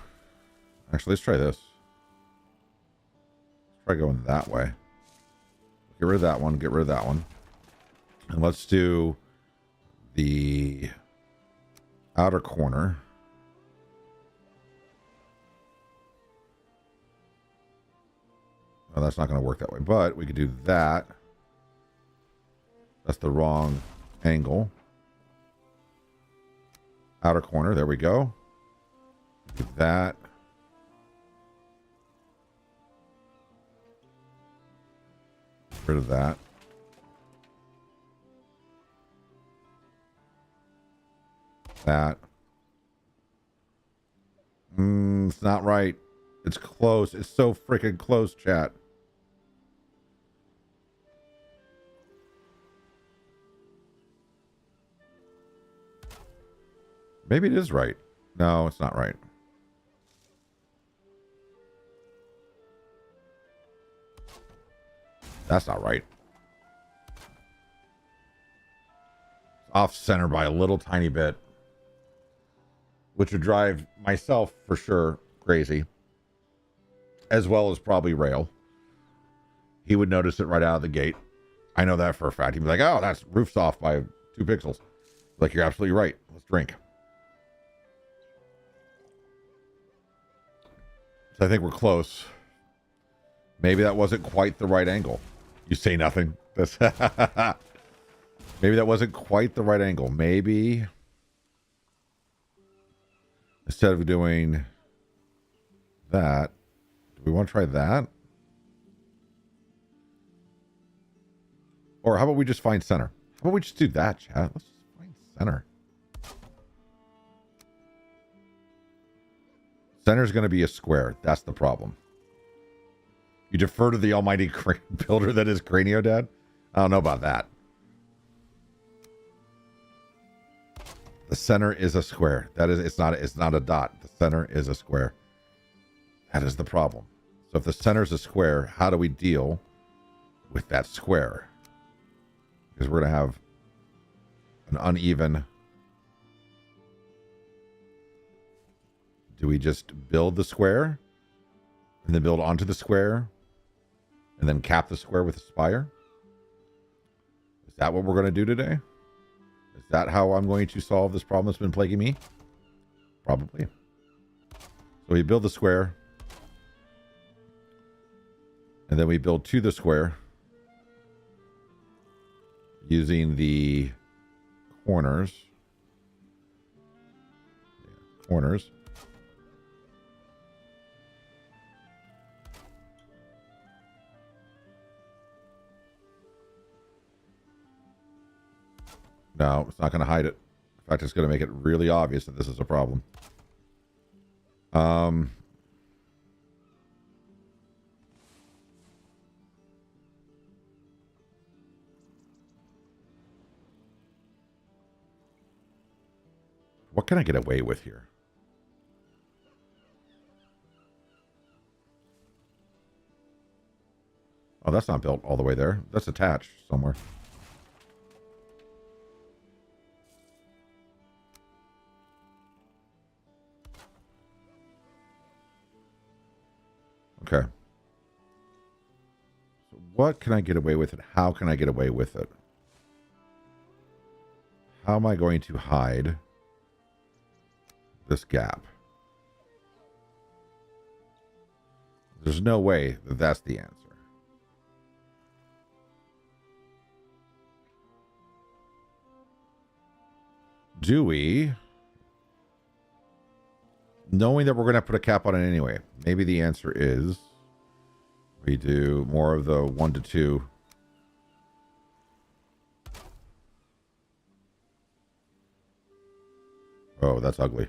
Actually, let's try this. try going that way. Get rid of that one. Get rid of that one. And let's do the outer corner. Oh, that's not going to work that way, but we could do that. That's the wrong angle. Outer corner. There we go. Do that. Get rid of that. That. It's not right. It's close. It's so freaking close, chat. Maybe it is right. No, it's not right. That's not right. It's off center by a little tiny bit, which would drive myself for sure crazy, as well as probably Rail. He would notice it right out of the gate. I know that for a fact. He'd be like, oh, that's roof's off by 2 pixels. Like, you're absolutely right. Let's drink. So I think we're close. Maybe that wasn't quite the right angle. You say nothing. That's maybe that wasn't quite the right angle. Maybe instead of doing that, do we want to try that? Or how about we just find center? How about we just do that, chat? Let's just find center. Center is going to be a square. That's the problem. You defer to the almighty builder that is CranioDad? I don't know about that. The center is a square. That is, it's not a dot. The center is a square. That is the problem. So if the center is a square, how do we deal with that square? Because we're going to have an uneven. Do we just build the square and then build onto the square and then cap the square with a spire? Is that what we're going to do today? Is that how I'm going to solve this problem that's been plaguing me? Probably. So we build the square and then we build to the square using the corners. Yeah, corners. No, it's not going to hide it. In fact, it's going to make it really obvious that this is a problem. What can I get away with here? Oh, that's not built all the way there. That's attached somewhere. Okay. So what can I get away with it? How can I get away with it? How am I going to hide this gap? There's no way that that's the answer. Do we? Knowing that we're going to put a cap on it anyway, maybe the answer is we do more of the 1 to 2. Oh, that's ugly.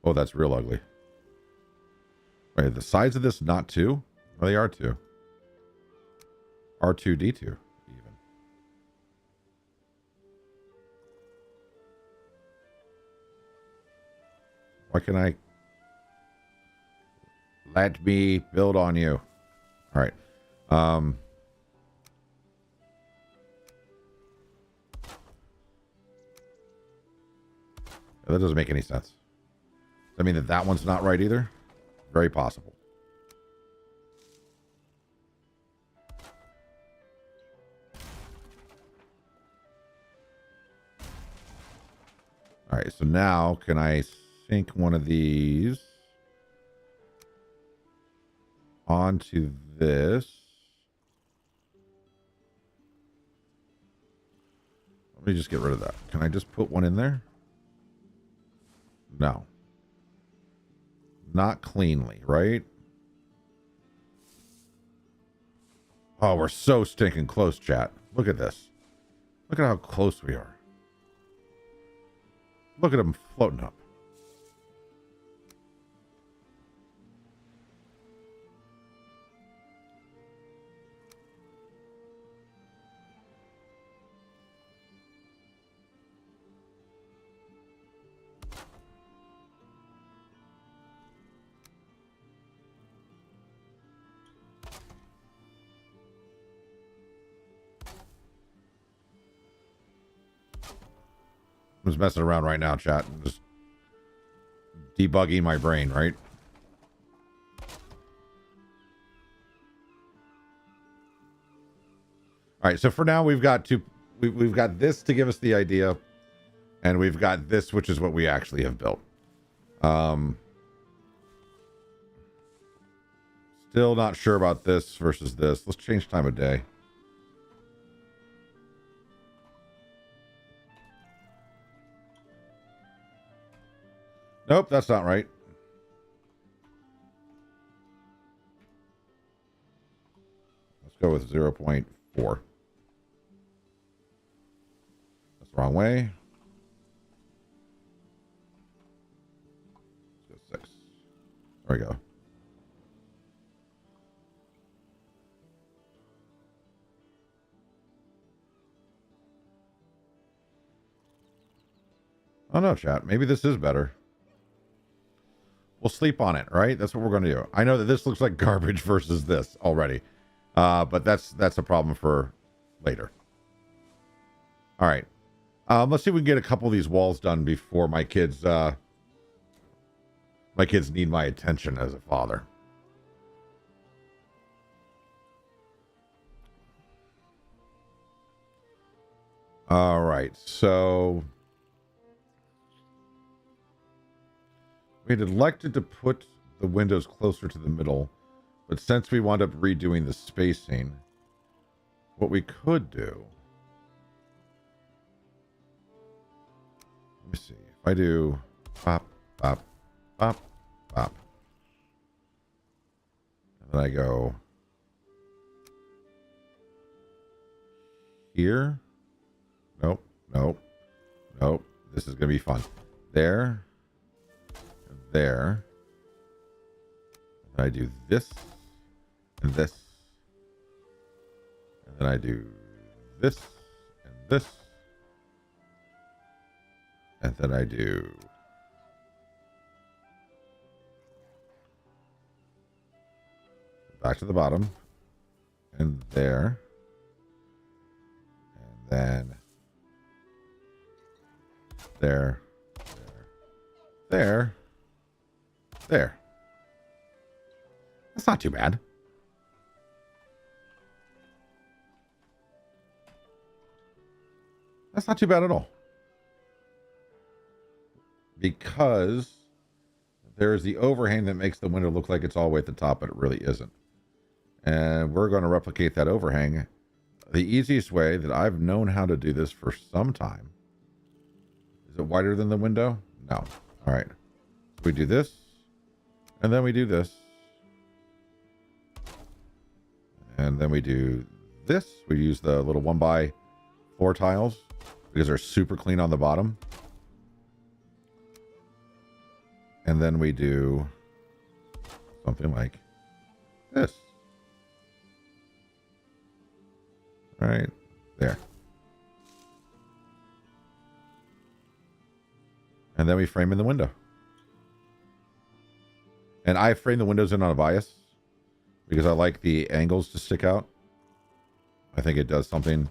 Oh, that's real ugly. Wait, the sides of this not 2? Oh, they are 2. R2D2 even. Why can I let me build on you? All right. That doesn't make any sense. Does that mean that that one's not right either? Very possible. All right, so now can I sink one of these onto this? Let me just get rid of that. Can I just put one in there? No. Not cleanly, right? Oh, we're so stinking close, chat. Look at this. Look at how close we are. Look at them floating up. I'm just messing around right now, chat. I'm just debugging my brain, right? All right, so for now we've got we've got this to give us the idea, and we've got this, which is what we actually have built. Still not sure about this versus this. Let's change time of day. Nope, that's not right. Let's go with 0.4. That's the wrong way. Let's go 6. There we go. Oh no, chat. Maybe this is better. We'll sleep on it, right? That's what we're going to do. I know that this looks like garbage versus this already. But that's a problem for later. All right. Let's see if we can get a couple of these walls done before my kids need my attention as a father. All right. So we had elected to put the windows closer to the middle, but since we wound up redoing the spacing, what we could do... Let me see. If I do pop, pop, pop, pop, and then I go here. Nope, nope, nope. This is going to be fun. There. There. And I do this and this. And then I do this and this. And then I do back to the bottom and there. And then there, there. There. That's not too bad. That's not too bad at all. Because there's the overhang that makes the window look like it's all the way at the top, but it really isn't. And we're going to replicate that overhang. The easiest way that I've known how to do this for some time. Is it wider than the window? No. All right. We do this. And then we do this. And then we do this. We use the little 1x floor tiles because they're super clean on the bottom. And then we do something like this. Right there. And then we frame in the window. And I frame the windows in on a bias because I like the angles to stick out. I think it does something.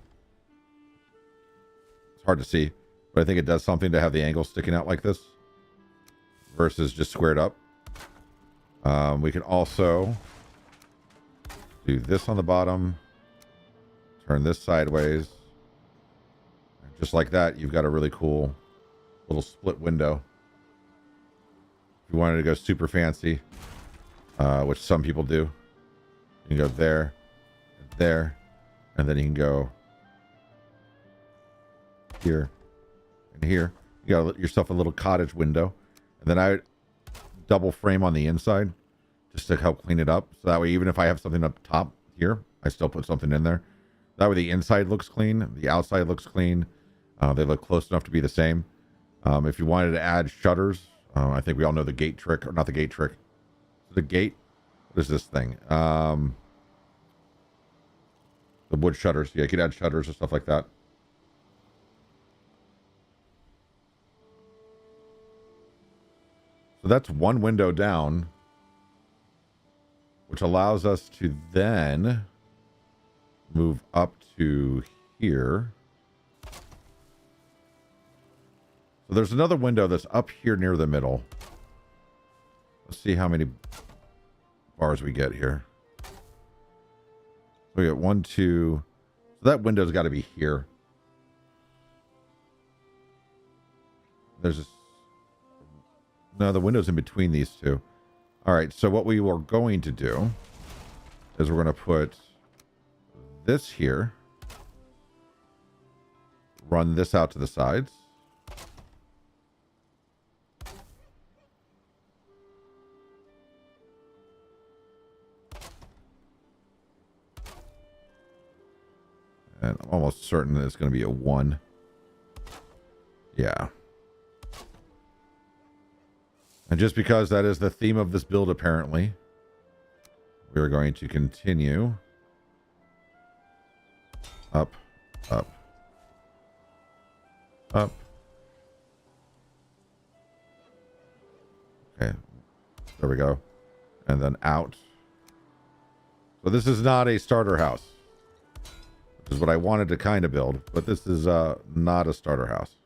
It's hard to see, but I think it does something to have the angles sticking out like this versus just squared up. We can also do this on the bottom, turn this sideways. Just like that, you've got a really cool little split window. If you wanted to go super fancy, which some people do, you can go there, and there, and then you can go here and here. You got yourself a little cottage window, and then I double frame on the inside just to help clean it up. So that way, even if I have something up top here, I still put something in there. That way the inside looks clean, the outside looks clean. They look close enough to be the same. If you wanted to add shutters, I think we all know the gate trick, or not the gate trick. The gate, what is this thing? The wood shutters. Yeah, you could add shutters and stuff like that. So that's one window down, which allows us to then move up to here. So there's another window that's up here near the middle. Let's see how many bars we get here. We got 1, 2. So that window's got to be here. There's this. No, the window's in between these two. All right, so what we were going to do is we're going to put this here. Run this out to the sides. And I'm almost certain that it's going to be a 1. Yeah. And just because that is the theme of this build, apparently, we're going to continue up, up, up. Okay. There we go. And then out. So this is not a starter house, which is what I wanted to kind of build, but this is not a starter house.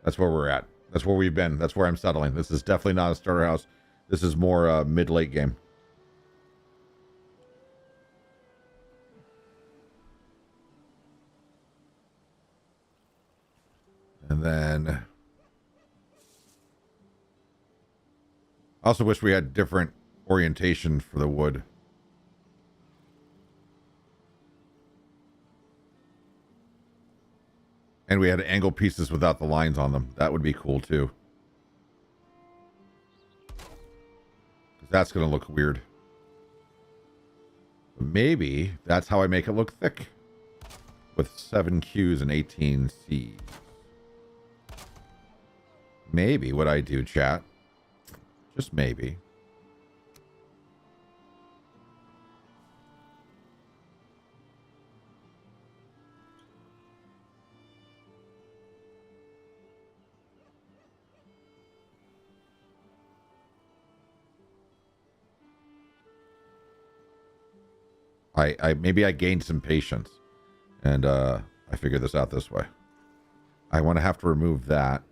That's where we're at. That's where we've been. That's where I'm settling. This is definitely not a starter house. This is more mid-late game. And then I also wish we had different orientation for the wood. And we had angle pieces without the lines on them. That would be cool too. That's going to look weird. Maybe that's how I make it look thick. With 7 Qs and 18 Cs. Maybe what I do, chat. Just maybe. Maybe I gained some patience, and I figured this out this way. I want to have to remove that,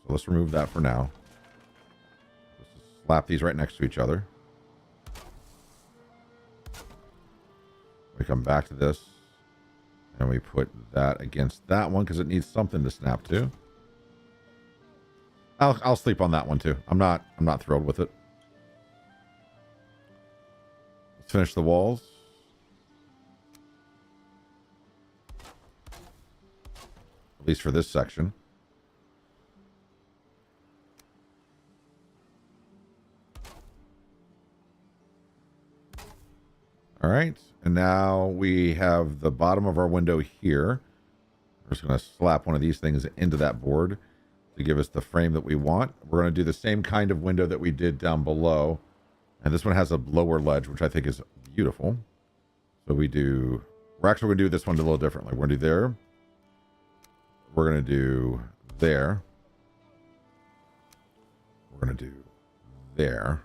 so let's remove that for now. Let's just slap these right next to each other. We come back to this, and we put that against that one because it needs something to snap to. I'll sleep on that one too. I'm not thrilled with it. Let's finish the walls. At least for this section. All right. And now we have the bottom of our window here. We're just going to slap one of these things into that board to give us the frame that we want. We're going to do the same kind of window that we did down below. And this one has a lower ledge, which I think is beautiful. So we're actually going to do this one a little differently. We're going to do there. We're going to do there. We're going to do there.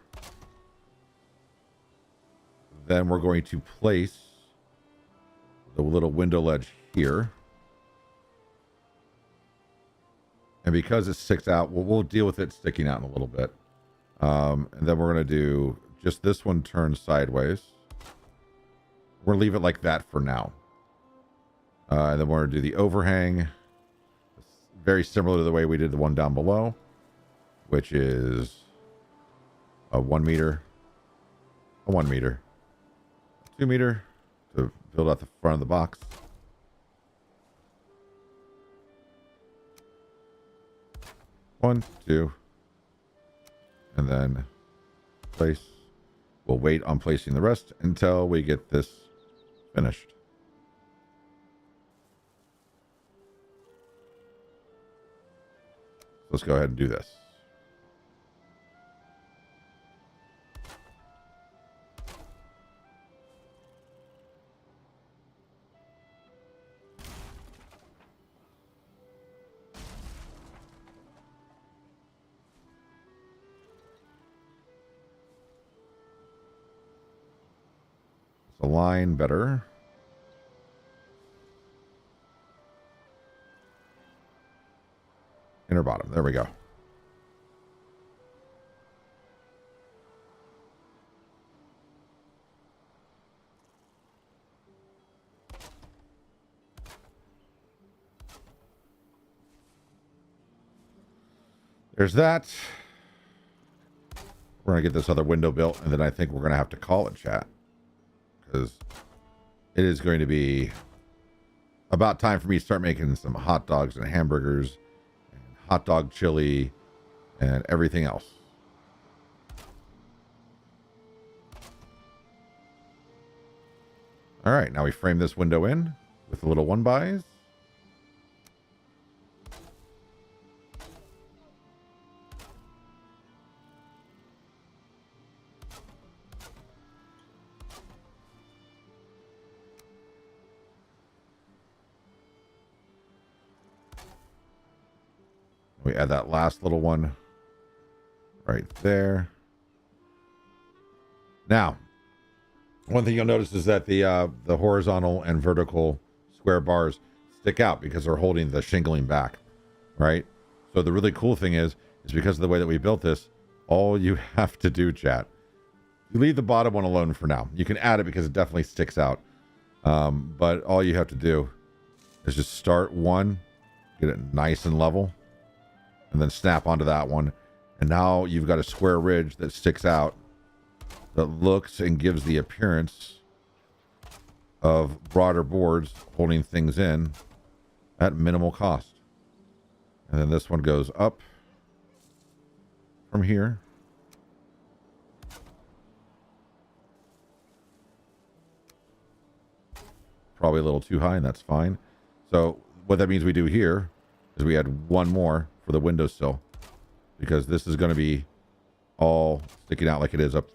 Then we're going to place the little window ledge here. And because it sticks out, we'll deal with it sticking out in a little bit. And then we're going to do just this one turned sideways. We're going to leave it like that for now. And then we're going to do the overhang. very similar to the way we did the one down below, which is a 1 meter, a 1 meter, 2 meter to build out the front of the box. One, two, and then place. We'll wait on placing the rest until we get this finished. Let's go ahead and do this. Align better. Inner bottom. There we go. There's that. We're going to get this other window built, and then I think we're going to have to call it, chat. Because it is going to be about time for me to start making some hot dogs and hamburgers and hot dog chili and everything else. All right, now we frame this window in with the little 1x. We add that last little one right there. Now, one thing you'll notice is that the horizontal and vertical square bars stick out because they're holding the shingling back, right? So the really cool thing is because of the way that we built this, all you have to do, chat, you leave the bottom one alone for now. You can add it because it definitely sticks out. But all you have to do is just start one, get it nice and level, and then snap onto that one. And now you've got a square ridge that sticks out that looks and gives the appearance of broader boards holding things in at minimal cost. And then this one goes up from here. Probably a little too high, and that's fine. So what that means we do here is we add one more for the windowsill, because this is going to be all sticking out like it is up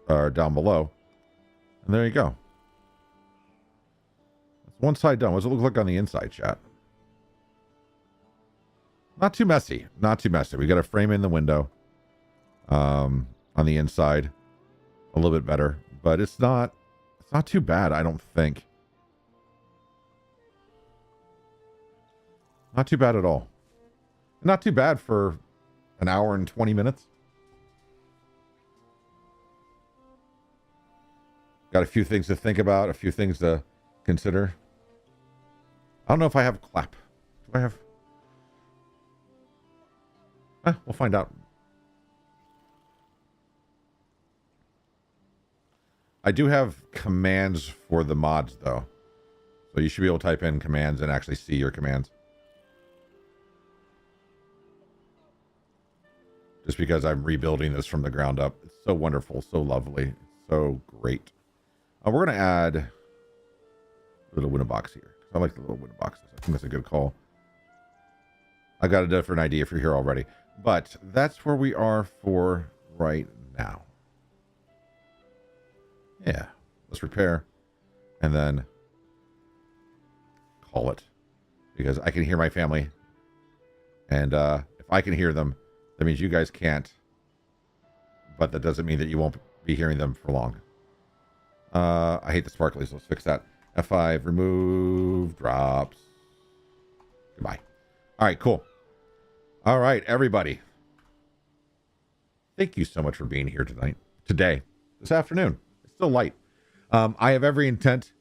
or down below. And there you go. That's one side done. What does it look like on the inside, chat? Not too messy. Not too messy. We got to frame in the window on the inside a little bit better, but it's not too bad, I don't think. Not too bad at all. Not too bad for an hour and 20 minutes. Got a few things to think about, a few things to consider. I don't know if I have clap. Do I have? We'll find out. I do have commands for the mods, though. So you should be able to type in commands and actually see your commands. Just because I'm rebuilding this from the ground up. It's so wonderful, so lovely, so great. We're going to add a little window box here. I like the little window boxes. I think that's a good call. I got a different idea for here already. But that's where we are for right now. Yeah. Let's repair. And then call it. Because I can hear my family. And if I can hear them, that means you guys can't, but that doesn't mean that you won't be hearing them for long. I hate the sparklies. Let's fix that. F5, remove, drops. Goodbye. All right, cool. All right, everybody. Thank you so much for being here tonight, this afternoon. It's still light. I have every intent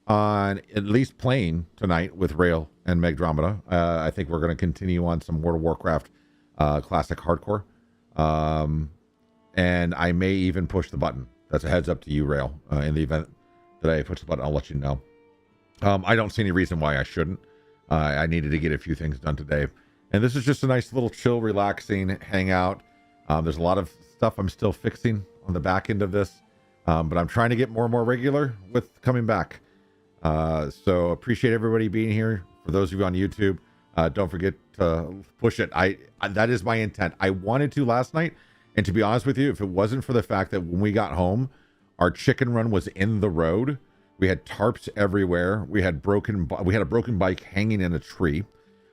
on at least playing tonight with Rail and Megdromeda. I think we're going to continue on some World of Warcraft classic hardcore. And I may even push the button. That's a heads up to you, Rail. In the event that I push the button, I'll let you know. I don't see any reason why I shouldn't. I needed to get a few things done today. And this is just a nice little chill, relaxing hangout. There's a lot of stuff I'm still fixing on the back end of this. But I'm trying to get more and more regular with coming back. So appreciate everybody being here. For those of you on YouTube, don't forget to push it. That is my intent. I wanted to last night. And to be honest with you, if it wasn't for the fact that when we got home, our chicken run was in the road. We had tarps everywhere. We had a broken bike hanging in a tree.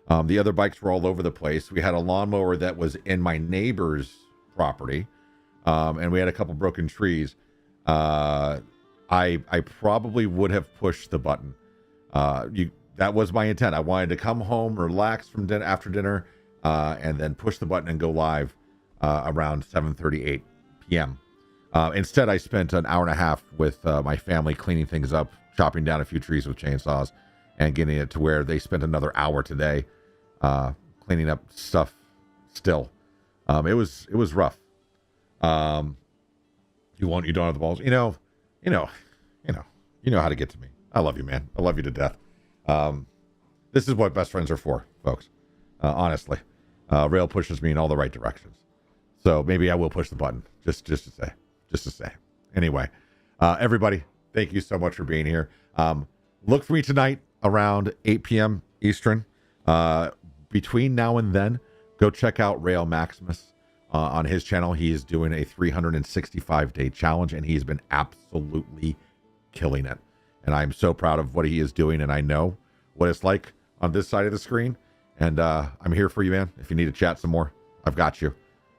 The other bikes were all over the place. We had a lawnmower that was in my neighbor's property. And we had a couple broken trees. I probably would have pushed the button. That was my intent. I wanted to come home, relax from after dinner, and then push the button and go live around 7:38 p.m. Instead, I spent an hour and a half with my family cleaning things up, chopping down a few trees with chainsaws, and getting it to where they spent another hour today cleaning up stuff. Still, it was rough. You don't have the balls. You know how to get to me. I love you, man. I love you to death. This is what best friends are for, folks. Honestly, Rail pushes me in all the right directions. So maybe I will push the button just to say. Anyway, everybody, thank you so much for being here. Look for me tonight around 8 p.m. Eastern. Between now and then, go check out Rail Maximus on his channel. He is doing a 365-day challenge, and he's been absolutely killing it. And I'm so proud of what he is doing, and I know what it's like on this side of the screen. And I'm here for you, man. If you need to chat some more, I've got you.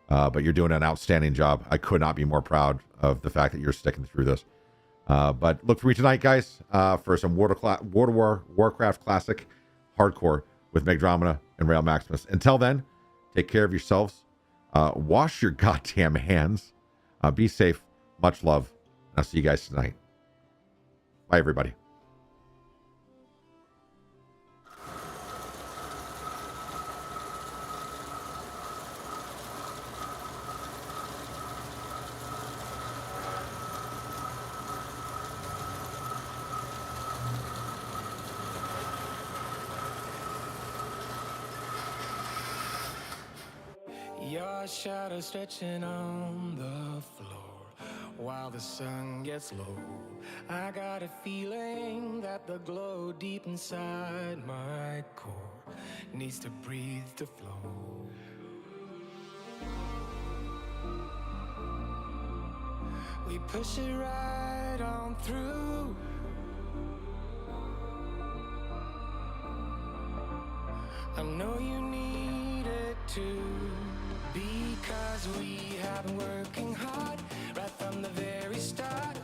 But you're doing an outstanding job. I could not be more proud of the fact that you're sticking through this. But look for me tonight, guys, for some World of Warcraft Classic Hardcore with Megdromeda and Rail Maximus. Until then, take care of yourselves. Wash your goddamn hands. Be safe. Much love. And I'll see you guys tonight. Bye, everybody. Your shadow stretching on the floor while the sun gets low. I got a feeling that the glow deep inside my core needs to breathe to flow. We push it right on through. I know you need it too. Because we have been working hard right from the very start.